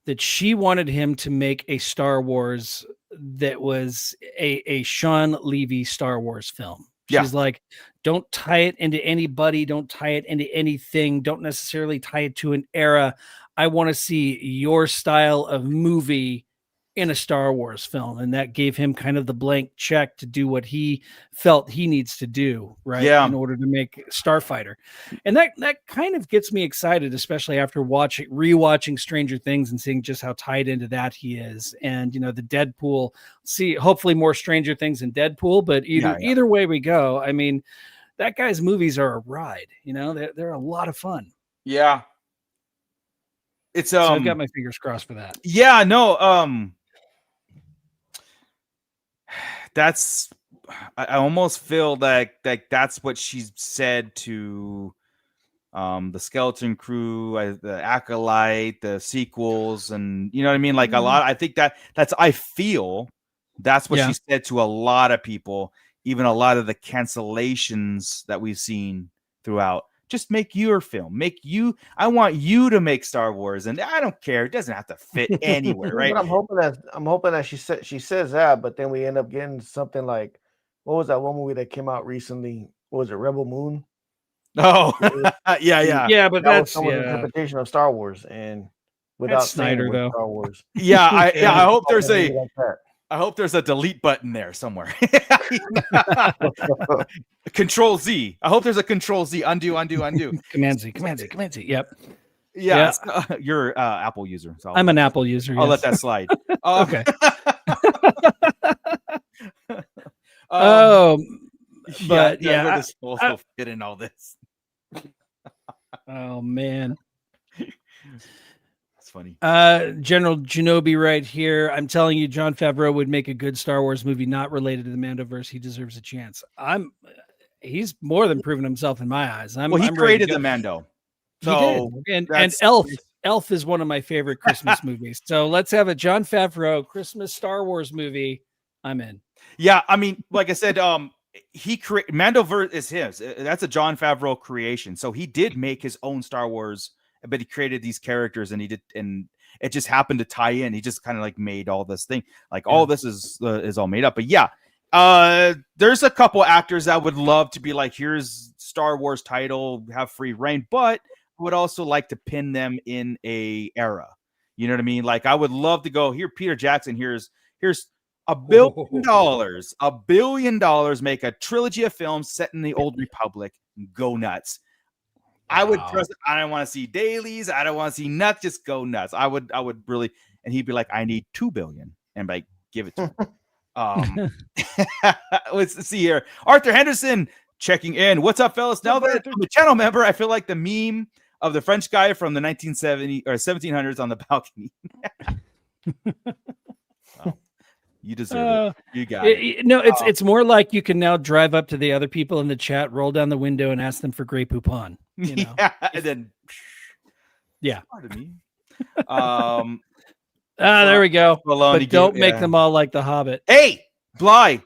that she wanted him to make a Star Wars that was a Sean Levy Star Wars film. She's like, don't tie it into anybody. Don't tie it into anything. Don't necessarily tie it to an era. I want to see your style of movie in a Star Wars film, and that gave him kind of the blank check to do what he felt he needs to do, right? Yeah. In order to make Starfighter. And that kind of gets me excited, especially after rewatching Stranger Things and seeing just how tied into that he is. And, the Deadpool, hopefully more Stranger Things than Deadpool, but either way we go, I mean, that guy's movies are a ride, they're a lot of fun. Yeah. It's so I've got my fingers crossed for that. Yeah, no, that's I almost feel like that's what she said to the Skeleton Crew, the Acolyte, the sequels, and you know what I mean? Like a lot, I think I feel that's what she said to a lot of people, even a lot of the cancellations that we've seen throughout. Just make your film. I want you to make Star Wars, and I don't care. It doesn't have to fit anywhere, right? But I'm hoping that she says that, but then we end up getting something like, what was that one movie that came out recently? What was it, Rebel Moon? Oh, yeah. But that that's was someone's interpretation of Star Wars, and without that's Snyder though. Star Wars. Yeah, I hope there's I hope there's a delete button there somewhere. Control Z. I hope there's a Control Z. Undo. Command Z. Yep. Yeah. You're Apple user. So I'm an Apple user. I'll let that slide. Okay. But where does also fit in all this? Oh man. Funny. General Genobi right here. I'm telling you, Jon Favreau would make a good Star Wars movie not related to the Mandoverse. He deserves a chance. He's more than proven himself in my eyes. He created the Mando. So he did. And Elf is one of my favorite Christmas movies. So let's have a Jon Favreau Christmas Star Wars movie. I'm in. Yeah, I mean, like I said, Mandoverse is his. That's a Jon Favreau creation. So he did make his own Star Wars, but he created these characters, and it just happened to tie in. He just kind of like made all this thing, like all this is all made up. But yeah, there's a couple actors that would love to be like, here's Star Wars title, have free reign, but I would also like to pin them in a era. You know what I mean? Like I would love to go here, Peter Jackson. Here's $1 billion, make a trilogy of films set in the Old Republic. Go nuts. I would trust. I don't want to see dailies. I don't want to see nuts. Just go nuts. I would really. And he'd be like, I need $2 billion, and like give it to him. Let's see here. Arthur Henderson checking in. What's up, fellas? Now that I'm a channel member, I feel like the meme of the French guy from the 1970s or 1700s on the balcony. Well, you deserve it. You got it. No, it's more like you can now drive up to the other people in the chat, roll down the window, and ask them for Grey Poupon. Yeah, and then pardon me. There we go. But don't make them all like the Hobbit. Hey, Bly.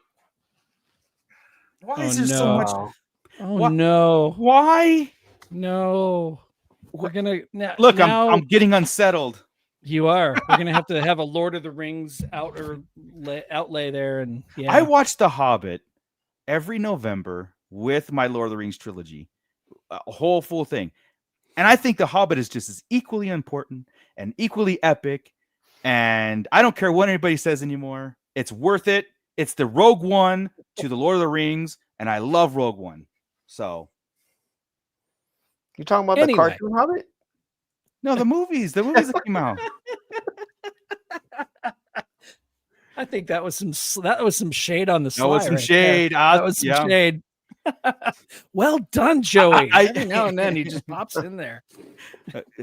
Why is there so much? Oh no! Why? No, we're gonna look. I'm getting unsettled. You are. We're gonna have to have a Lord of the Rings outlay there, and I watch The Hobbit every November with my Lord of the Rings trilogy, a whole full thing, and I think The Hobbit is just as equally important and equally epic. And I don't care what anybody says anymore. It's worth it. It's the Rogue One to the Lord of the Rings, and I love Rogue One. So, you talking about the cartoon Hobbit? No, the movies that came out. I think that was some shade on the slide. That was some shade. That was some shade. Well done, Joey. Every now and then he just pops in there.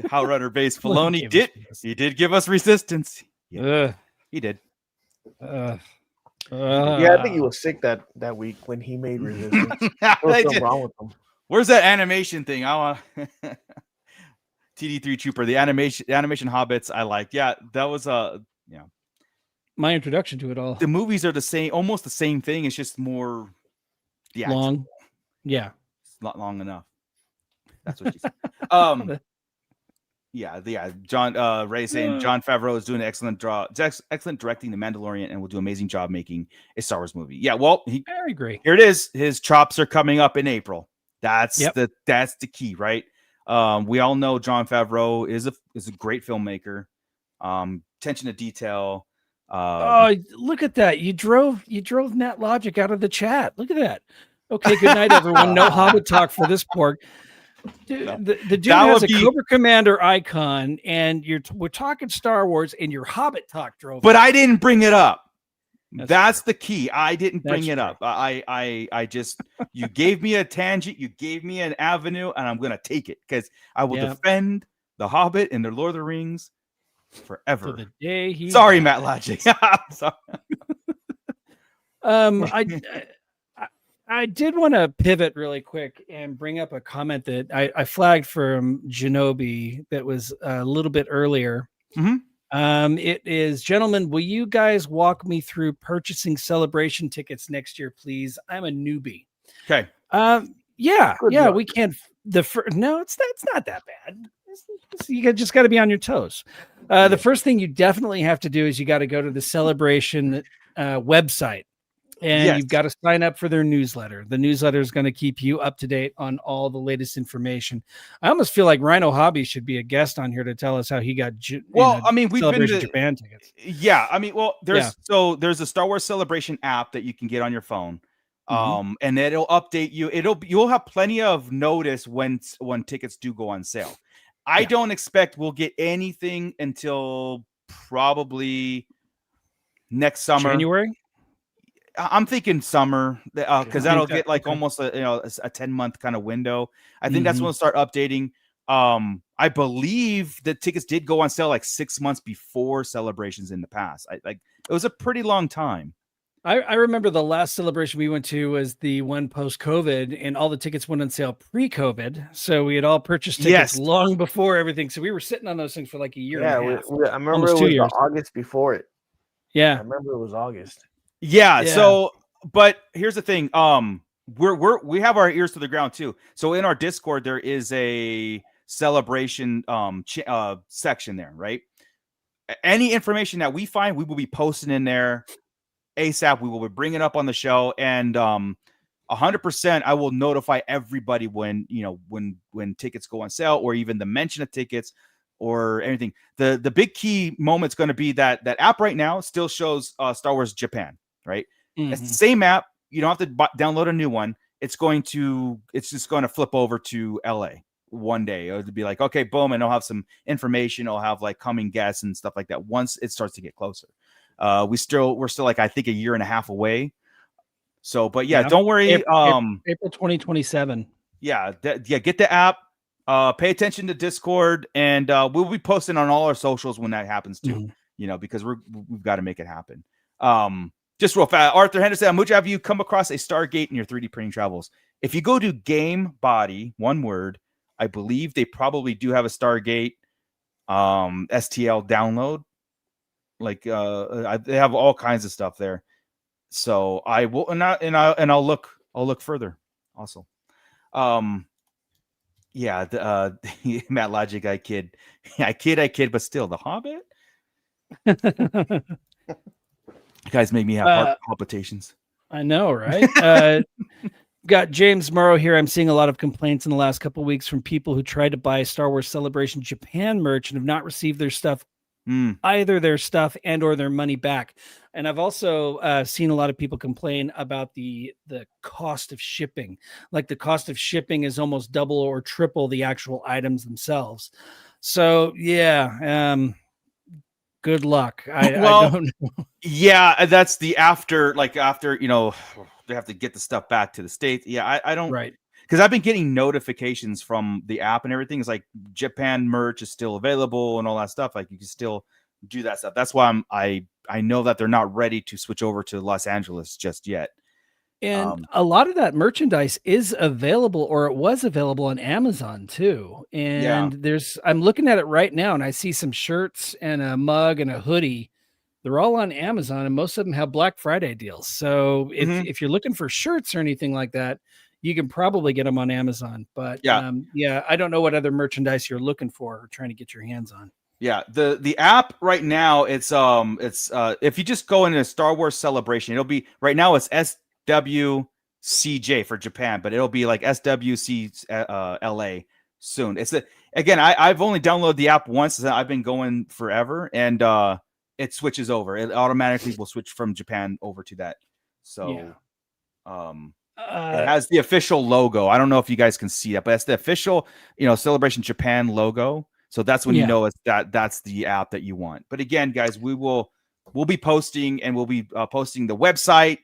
How runner base Filoni did give us Resistance. Yeah, he did. Yeah, I think he was sick that week when he made Resistance. There was something wrong with him. Where's that animation thing? I want TD3 Trooper, the animation Hobbits. I like. Yeah, that was my introduction to it all. The movies are the same, almost the same thing. It's just more long. Yeah, it's not long enough. That's what she said. John Ray saying Jon Favreau is doing an excellent directing The Mandalorian and will do an amazing job making a Star Wars movie. Yeah, well, I agree. Here it is. His chops are coming up in April. That's the key, right? We all know Jon Favreau is a great filmmaker. Attention to detail, Oh, look at that! You drove Nat Logic out of the chat. Look at that. Okay, good night, everyone. No Hobbit talk for this pork. Dude, No. the dude That has would a be- Cobra Commander icon, and we're talking Star Wars, and your Hobbit talk drove. But it. I didn't bring it up. That's true. the key. I didn't bring That's it up. I just, you gave me a tangent, you gave me an avenue, and I'm gonna take it because I will defend the Hobbit and the Lord of the Rings forever. To the day he Sorry, died. Matt Logic. I'm sorry. I did want to pivot really quick and bring up a comment that I flagged from Genobi that was a little bit earlier. Mhm. It is, gentlemen, will you guys walk me through purchasing celebration tickets next year, please? I'm a newbie. Okay. Yeah, Good yeah, luck. we can't. No, it's not that bad. You just got to be on your toes. The first thing you definitely have to do is you got to go to the celebration website. And Yes. you've got to sign up for their newsletter. The newsletter is going to keep you up to date on all the latest information. I almost feel like Rhino Hobby should be a guest on here to tell us how he got. Well, I mean, we've been Celebration to Japan tickets. Yeah, I mean, well, there's a Star Wars Celebration app that you can get on your phone. And it'll update you. You'll have plenty of notice when tickets do go on sale. I don't expect we'll get anything until probably next summer. January. I'm thinking summer because that'll get like okay. almost a 10-month kind of window. I think that's when we'll start updating. I believe the tickets did go on sale like 6 months before celebrations in the past. It was a pretty long time. I remember the last celebration we went to was the one post-COVID, and all the tickets went on sale pre-COVID. So we had all purchased tickets long before everything. So we were sitting on those things for like a year and a half. I remember Almost it 2 was years. the August before it. I Yeah. remember it was August. Yeah. Yeah. So, but here's the thing. We have our ears to the ground too. So in our Discord, there is a celebration section there, right? Any information that we find, we will be posting in there ASAP. We will be bringing it up on the show, and 100%, I will notify everybody when tickets go on sale, or even the mention of tickets or anything. The big key moment's going to be that app right now still shows Star Wars Japan, right? It's the same app. You don't have to download a new one. It's just going to flip over to LA one day. It'll be like, okay, boom, and I'll have some information. I'll have like coming guests and stuff like that once it starts to get closer. We're still like, I think, a year and a half away. So, but don't worry. April 2027. Get the app. Pay attention to Discord, and we'll be posting on all our socials when that happens too. Because we've got to make it happen. Just real fast, Arthur Henderson, how much have you come across a Stargate in your 3D printing travels? If you go to Game Body, one word, I believe they probably do have a Stargate STL download. Like they have all kinds of stuff there. So I will, and I'll look further. Also, Matt Logic, I kid, but still, The Hobbit. You guys made me have heart palpitations. I know, right? Got James Morrow here. I'm seeing a lot of complaints in the last couple of weeks from people who tried to buy Star Wars Celebration Japan merch and have not received their stuff, either their stuff and or their money back. And I've also seen a lot of people complain about the cost of shipping. Like the cost of shipping is almost double or triple the actual items themselves. So good luck. I don't know. Yeah, that's the after they have to get the stuff back to the States. Yeah, I don't, right, because I've been getting notifications from the app and everything. It's like Japan merch is still available and all that stuff. Like you can still do that stuff. That's why I know that they're not ready to switch over to Los Angeles just yet. And a lot of that merchandise is available, or it was available on Amazon too. And I'm looking at it right now, and I see some shirts and a mug and a hoodie. They're all on Amazon, and most of them have Black Friday deals. So if you're looking for shirts or anything like that, you can probably get them on Amazon. But I don't know what other merchandise you're looking for or trying to get your hands on. Yeah, the app right now, it's if you just go into Star Wars Celebration, it'll be right now it's SWCJ for Japan, but it'll be like SWC LA soon. I've only downloaded the app once. I've been going forever, and it switches over. It automatically will switch from Japan over to that. So, it has the official logo. I don't know if you guys can see that, but that's the official, Celebration Japan logo. So that's when you know that's the app that you want. But again, guys, we'll be posting, and we'll be posting the website,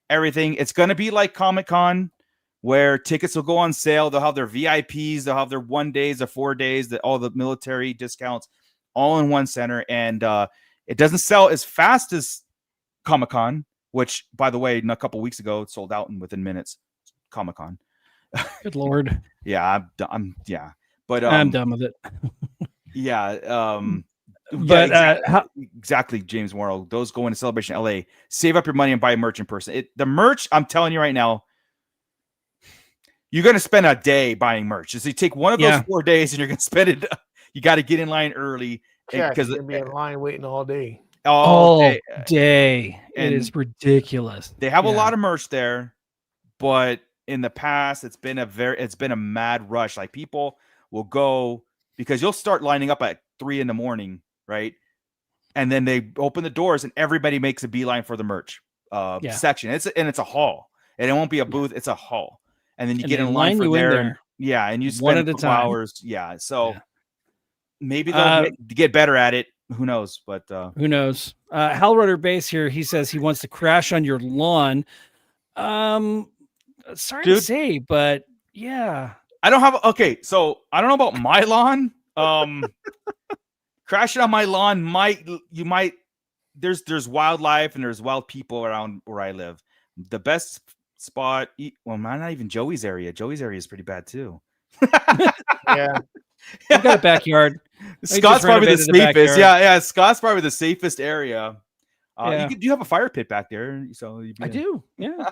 everything. It's going to be like Comic-Con, where tickets will go on sale. They'll have their VIPs, they'll have their 1 days, their 4 days, all the military discounts, all in one center. And it doesn't sell as fast as Comic-Con, which, by the way, a couple weeks ago, it sold out within minutes. Comic-Con. Good Lord. Yeah, but I'm done with it. Exactly, James Morrow. Those go into Celebration LA. Save up your money and buy merch in person. The merch, I'm telling you right now, you're going to spend a day buying merch. So you take one of those 4 days and you're going to spend it. You got to get in line early because you're going to be in line waiting all day. All day. It is ridiculous. They have a lot of merch there, but in the past, it's been a mad rush. Like, people will go because you'll start lining up at 3 a.m, right? And then they open the doors and everybody makes a beeline for the merch section. It's a hall, and it won't be a booth. It's a hall, and then you get in line for there. And you spend one at a time. Hours. So maybe they'll get better at it. Who knows? But who knows? Hellrunner Base here. He says he wants to crash on your lawn. Sorry to say, but yeah. I don't have so I don't know about my lawn. Crashing on my lawn there's wildlife and there's wild people around where I live. The best spot, not even Joey's area. Joey's area is pretty bad too. Yeah. I've got a backyard. Scott's probably the safest. Yeah. Scott's probably the safest area. You have a fire pit back there, so I do. Yeah.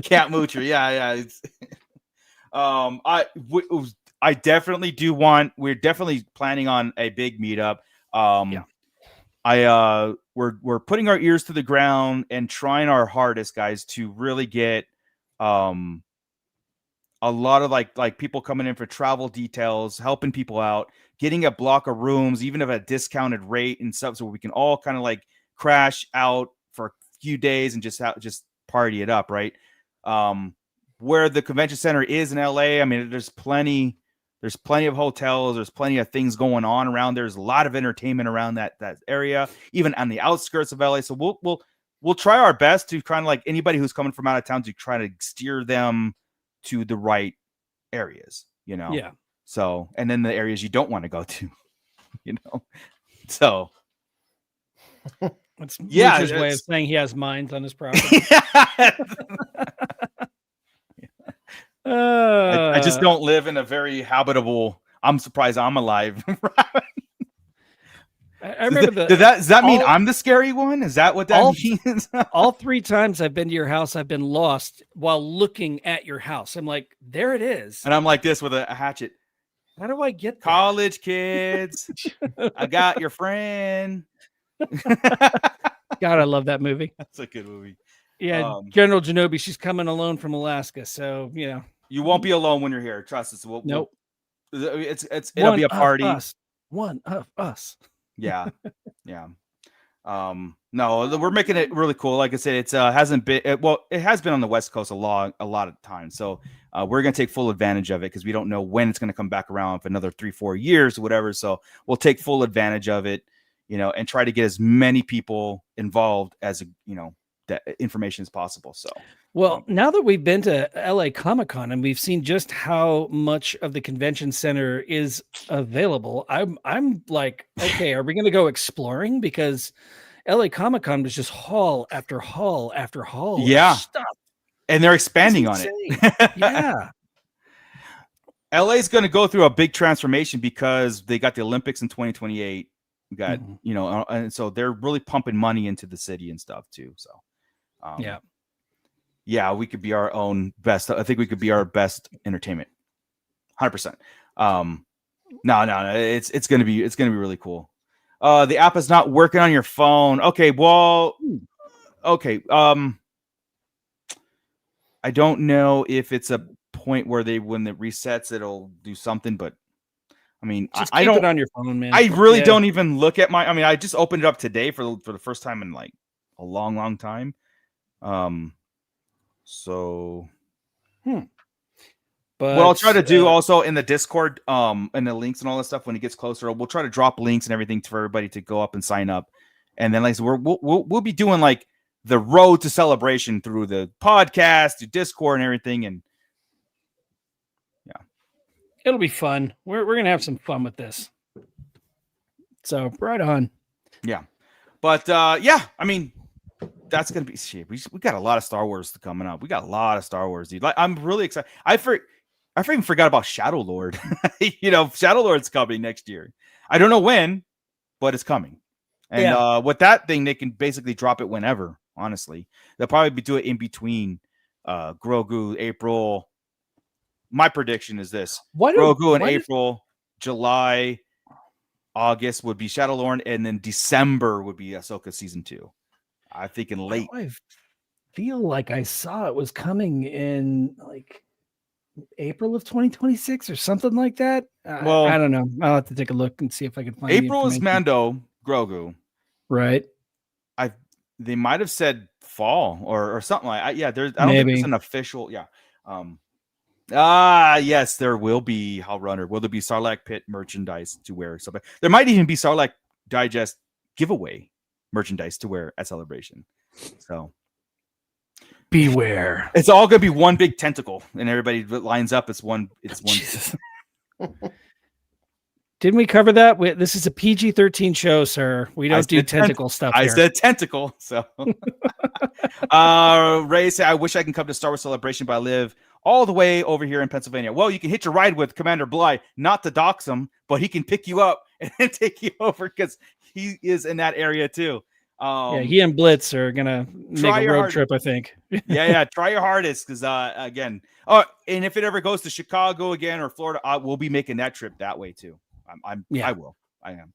Cat moocher. Yeah. I definitely do want. We're definitely planning on a big meetup. We're putting our ears to the ground and trying our hardest, guys, to really get a lot of like people coming in for travel details, helping people out, getting a block of rooms, even at a discounted rate and stuff, so we can all kind of like crash out for a few days and just party it up, right? Where the convention center is in LA, I mean, there's plenty of hotels, there's plenty of things going on around. There's a lot of entertainment around that area, even on the outskirts of LA. So we'll try our best to kind of like anybody who's coming from out of town to try to steer them to the right areas, Yeah. So, and then the areas you don't want to go to, So it's Moocher's way of saying he has mines on his property. I just don't live in a very habitable. I'm surprised I'm alive. I remember does that mean I'm the scary one? Is that what that means? All 3 times I've been to your house, I've been lost while looking at your house. I'm like, there it is. And I'm like this with a hatchet. How do I get there? College kids? I got your friend. God, I love that movie. That's a good movie. Yeah, General Genobi, she's coming alone from Alaska, so you won't be alone when you're here. Trust us. Nope. It'll be a party. One of us. Yeah. No, we're making it really cool. Like I said, it hasn't been it has been on the West Coast a lot of times. So we're gonna take full advantage of it because we don't know when it's gonna come back around for another 3-4 years or whatever. So we'll take full advantage of it, and try to get as many people involved as that information as possible. So well, now that we've been to LA Comic-Con and we've seen just how much of the convention center is available, I'm like, okay, are we going to go exploring? Because LA Comic-Con was just hall after hall after hall. Yeah. Of stuff. And they're expanding on it. Yeah. LA is going to go through a big transformation because they got the Olympics in 2028. We got, and so they're really pumping money into the city and stuff too. So, we could be our own best. I think we could be our best entertainment. 100%. No, it's going to be really cool. The app is not working on your phone. Okay. Well, okay. I don't know if it's a point where when it resets, it'll do something, but I mean, Just I keep don't. it on your phone, man. I really Yeah. don't even look at my. I mean, I just opened it up today for the first time in like a long time. So But what I'll try to do also in the Discord, and the links and all that stuff when it gets closer, we'll try to drop links and everything for everybody to go up and sign up. And then, like, so we'll be doing like the road to celebration through the podcast, to Discord, and everything. And it'll be fun. We're gonna have some fun with this. So right on. yeah, but yeah, I mean, that's gonna be shit. We got a lot of Star Wars coming up. We got a lot of Star Wars, dude. Like, I'm really excited. I freaking forgot about Shadow Lord. Shadow Lord's coming next year. I don't know when, but it's coming. And with that thing, they can basically drop it whenever. Honestly, they'll probably do it in between Grogu, April. My prediction is this: Grogu in April, July, August would be Shadow Lord, and then December would be Ahsoka season 2. I'm thinking late. I feel like I saw it was coming in like April of 2026 or something like that. Well, I don't know. I'll have to take a look and see if I can find April is Mando, Grogu. Right. They might have said fall or something like that. Yeah, I don't think there's an official. Yeah. Yes, there will be Hal Runner. Will there be Sarlacc Pit merchandise to wear? So there might even be Sarlacc Digest giveaway merchandise to wear at Celebration. So beware. It's all gonna be one big tentacle, and everybody lines up. It's one. Jesus. Didn't we cover that? This is a PG-13 show, sir. We don't do tentacle stuff here. I said tentacle. So, Ray said, I wish I can come to Star Wars Celebration, but I live all the way over here in Pennsylvania. Well, you can hitch a ride with Commander Bly, not to dox him, but he can pick you up and then take you over because he is in that area too. He and Blitz are gonna make a road trip, I think. yeah. Try your hardest because again, and if it ever goes to Chicago again or Florida, we'll be making that trip that way too. I am.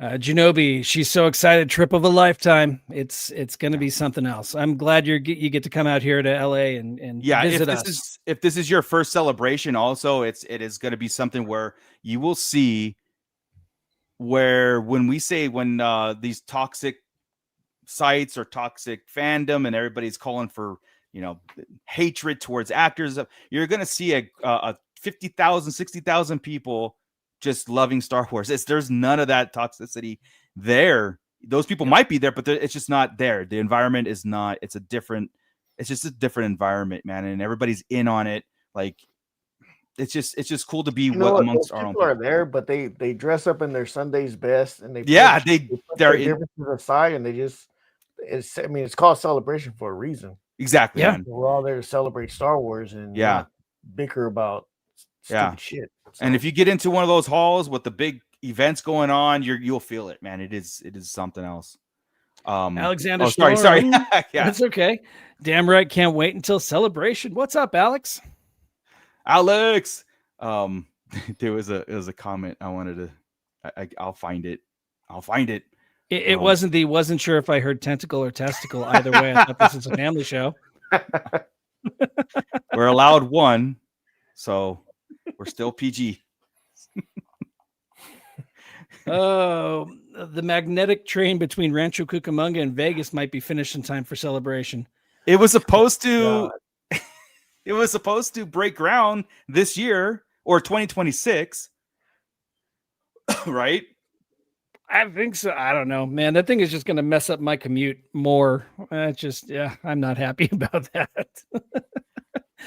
Genobi, she's so excited. Trip of a lifetime. It's going to be something else. I'm glad you get to come out here to LA and visit us. If this is your first celebration, also it is going to be something where you will see where when these toxic sites or toxic fandom and everybody's calling for hatred towards actors, you're going to see a 50,000, 60,000 people just loving Star Wars. There's none of that toxicity there. Those people might be there, but it's just not there. The environment is not. It's just a different environment, man. And everybody's in on it. Like it's just cool to be amongst our own people. Are there, but they dress up in their Sunday's best, and they're different to the side, and it's called Celebration for a reason. Exactly. Yeah, we're all there to celebrate Star Wars and not bicker about stupid shit. So. And if you get into one of those halls with the big events going on, you'll feel it, man. It is something else. Alexander. Sorry. Yeah, that's okay. Damn right. Can't wait until Celebration. What's up, Alex? Alex. There was a comment I wanted to. I'll find it. It wasn't sure if I heard tentacle or testicle. Either way, I thought this was a family show. We're allowed one, so. We're still PG. Oh, the magnetic train between Rancho Cucamonga and Vegas might be finished in time for Celebration. It was supposed to. It was supposed to break ground this year or 2026, right? I think so. I don't know, man. That thing is just going to mess up my commute more. I'm not happy about that.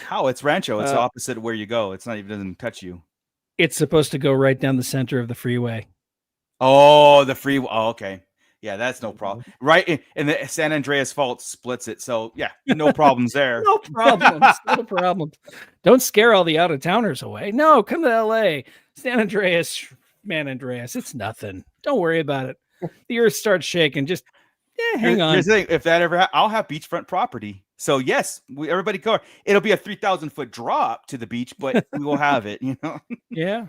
How? It's Rancho. It's the opposite of where you go. It's not even doesn't touch you. It's supposed to go right down the center of the freeway. Oh, the freeway. Oh, okay. Yeah, that's no problem. Right. And the San Andreas fault splits it. So yeah, no problems there. No problems. Don't scare all the out-of-towners away. No, come to LA. San Andreas, it's nothing. Don't worry about it. The earth starts shaking. Just hang on. Here's the thing. If that ever I'll have beachfront property. So yes, everybody go. It'll be a 3,000-foot drop to the beach, but we will have it. Yeah.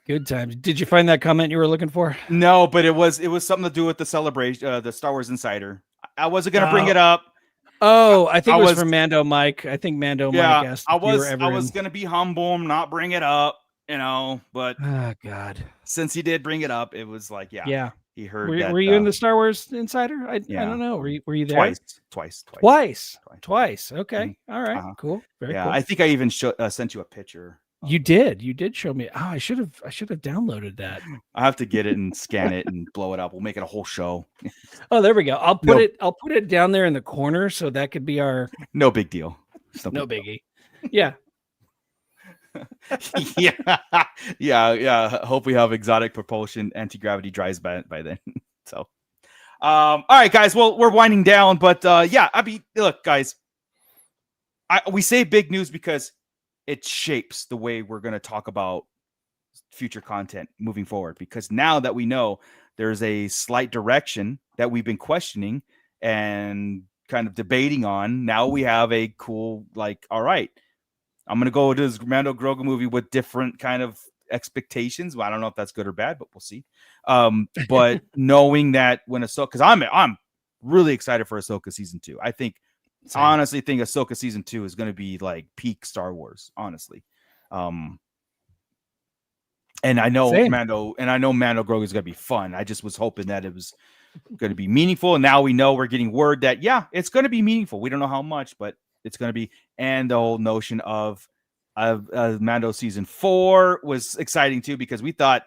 Good times. Did you find that comment you were looking for? No, but it was something to do with the celebration, the Star Wars Insider. I wasn't gonna bring it up. Oh, I think it was from Mando Mike. I think Mike asked. I was gonna be humble and not bring it up. But Oh God. since he did bring it up, it was like, Yeah. he heard Were, that. were you in the Star Wars Insider? I don't know. Were you there? Twice. Twice. Okay. All right. Uh-huh. Cool. Very Yeah, cool. I think I even sent you a picture. You did show me. Oh, I should have downloaded that. I have to get it and scan it and blow it up. We'll make it a whole show. Oh, there we go. I'll put it down there in the corner so that could be our No big deal. no biggie. Yeah. yeah. Hope we have exotic propulsion anti-gravity drives by then. So, all right, guys. Well, we're winding down, but I mean, look, guys, we say big news because it shapes the way we're going to talk about future content moving forward. Because now that we know there's a slight direction that we've been questioning and kind of debating on, now we have a cool, like, all right, I'm going to go to this Mando Grogu movie with different kind of expectations. Well, I don't know if that's good or bad, but we'll see. But knowing that when Ahsoka, because I'm really excited for Ahsoka season 2. I honestly think Ahsoka season 2 is going to be like peak Star Wars, honestly. And I know Mando Grogu is going to be fun. I just was hoping that it was going to be meaningful. And now we know we're getting word that, it's going to be meaningful. We don't know how much, but it's going to be. And the whole notion of Mando season 4 was exciting too, because we thought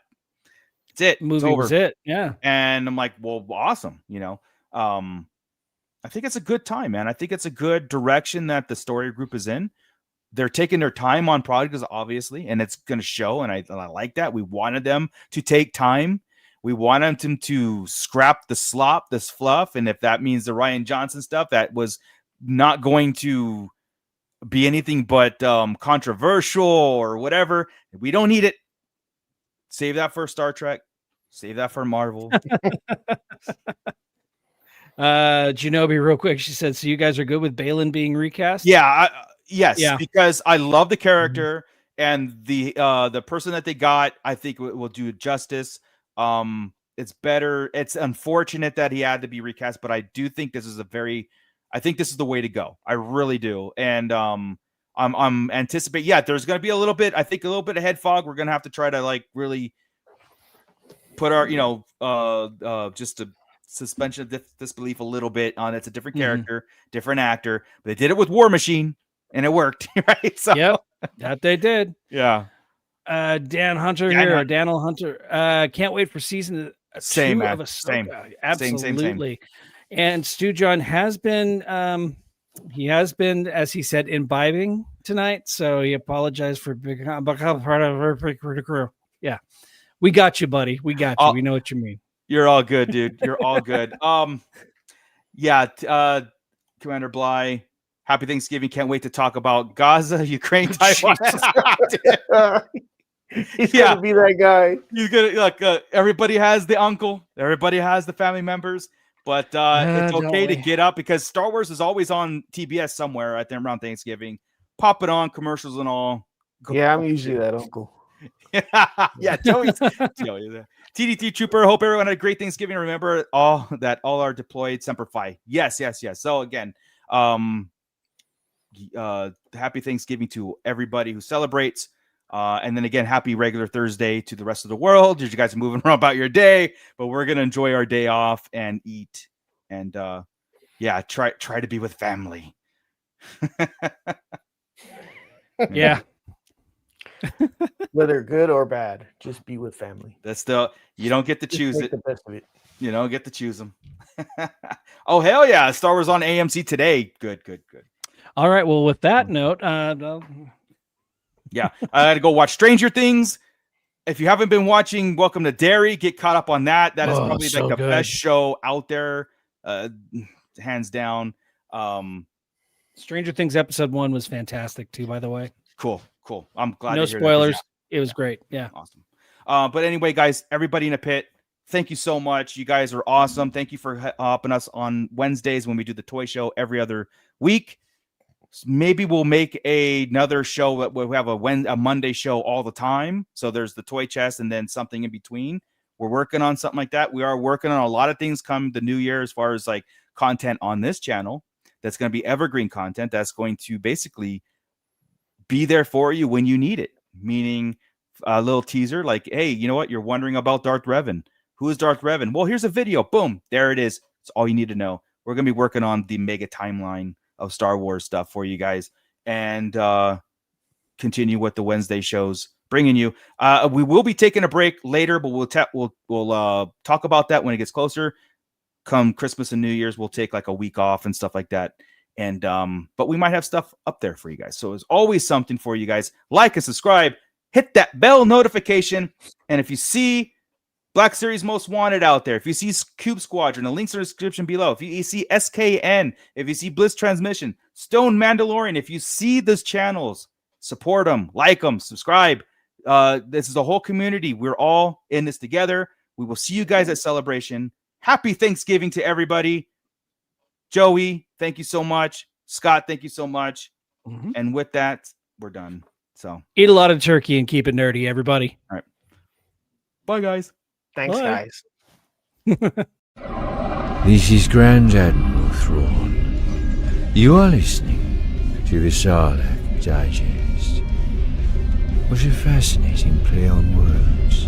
it's it. Movie was it. Yeah. And I'm like, well, awesome. I think it's a good time, man. I think it's a good direction that the story group is in. They're taking their time on projects, obviously, and it's going to show. And I like that. We wanted them to take time. We wanted them to scrap the slop, this fluff. And if that means the Rian Johnson stuff, that was not going to be anything but controversial or whatever. We don't need it. Save that for Star Trek. Save that for Marvel. Genobi, real quick, she said, so you guys are good with Balin being recast? Yes, because I love the character and the person that they got. I think will do justice. It's better. It's unfortunate that he had to be recast, but I do think this is the way to go. I really do. And I'm anticipating. Yeah, there's going to be a little bit of head fog. We're going to have to try to like really put our, just a suspension of disbelief a little bit on. It's a different character, different actor. But they did it with War Machine, and it worked, right? So yep, that they did. Yeah. Dan Hunter here, Daniel Hunter. Can't wait for season 2 of Ahsoka. Absolutely. Same. And Stu John has been, as he said, imbibing tonight. So he apologized for being part of our crew. Yeah, we got you, buddy. We got you. We know what you mean. You're all good, dude. You're all good. Commander Bly, happy Thanksgiving. Can't wait to talk about Gaza, Ukraine, Taiwan. He's gonna be that guy. He's gonna look. Everybody has the uncle. Everybody has the family members. But it's okay to get up because Star Wars is always on TBS somewhere right there around Thanksgiving. Pop it on, commercials and all. I'm usually that uncle. Joey's TDT Trooper. Hope everyone had a great Thanksgiving. Remember all are deployed. Semper Fi. Yes. So again, happy Thanksgiving to everybody who celebrates. And then again, happy regular Thursday to the rest of the world. You guys are moving around about your day, but we're gonna enjoy our day off and eat and try to be with family. Yeah. Whether good or bad, just be with family. You don't get to choose it. The best of it. You don't get to choose them. Oh hell yeah! Star Wars on AMC today. Good. All right. Well, with that note, yeah, I had to go watch Stranger Things. If you haven't been watching Welcome to Derry, get caught up on that. That is probably like the best show out there, hands down. Stranger Things episode 1 was fantastic too, by the way. Cool. I'm glad. No spoilers. It was great. Yeah. Awesome. But anyway, guys, everybody in the pit, thank you so much. You guys are awesome. Thank you for helping us on Wednesdays when we do the toy show every other week. Maybe we'll make another show that we'll have a Monday show all the time. So there's the toy chest and then something in between. We're working on something like that. We are working on a lot of things come the new year as far as like content on this channel. That's going to be evergreen content. That's going to basically be there for you when you need it. Meaning a little teaser, like, hey, you know what? You're wondering about Darth Revan. Who is Darth Revan? Well, here's a video. Boom, there it is. It's all you need to know. We're gonna be working on the mega timeline of Star Wars stuff for you guys, and continue with the Wednesday shows, bringing you. We will be taking a break later, but we'll talk about that when it gets closer. Come Christmas and New Year's, we'll take like a week off and stuff like that. And but we might have stuff up there for you guys. So there's always something for you guys. Like and subscribe, hit that bell notification, and if you see Black Series Most Wanted out there, if you see Cube Squadron, the links are in the description below. If you see SKN, if you see Bliss Transmission, Stone Mandalorian, if you see those channels, support them, like them, subscribe. This is a whole community. We're all in this together. We will see you guys at Celebration. Happy Thanksgiving to everybody. Joey, thank you so much. Scott, thank you so much. Mm-hmm. And with that, we're done. So eat a lot of turkey and keep it nerdy, everybody. All right. Bye, guys. Thanks, Bye. guys. This is Grand Admiral Thrawn. You are listening to the Sarlacc Digest. What a fascinating play on words.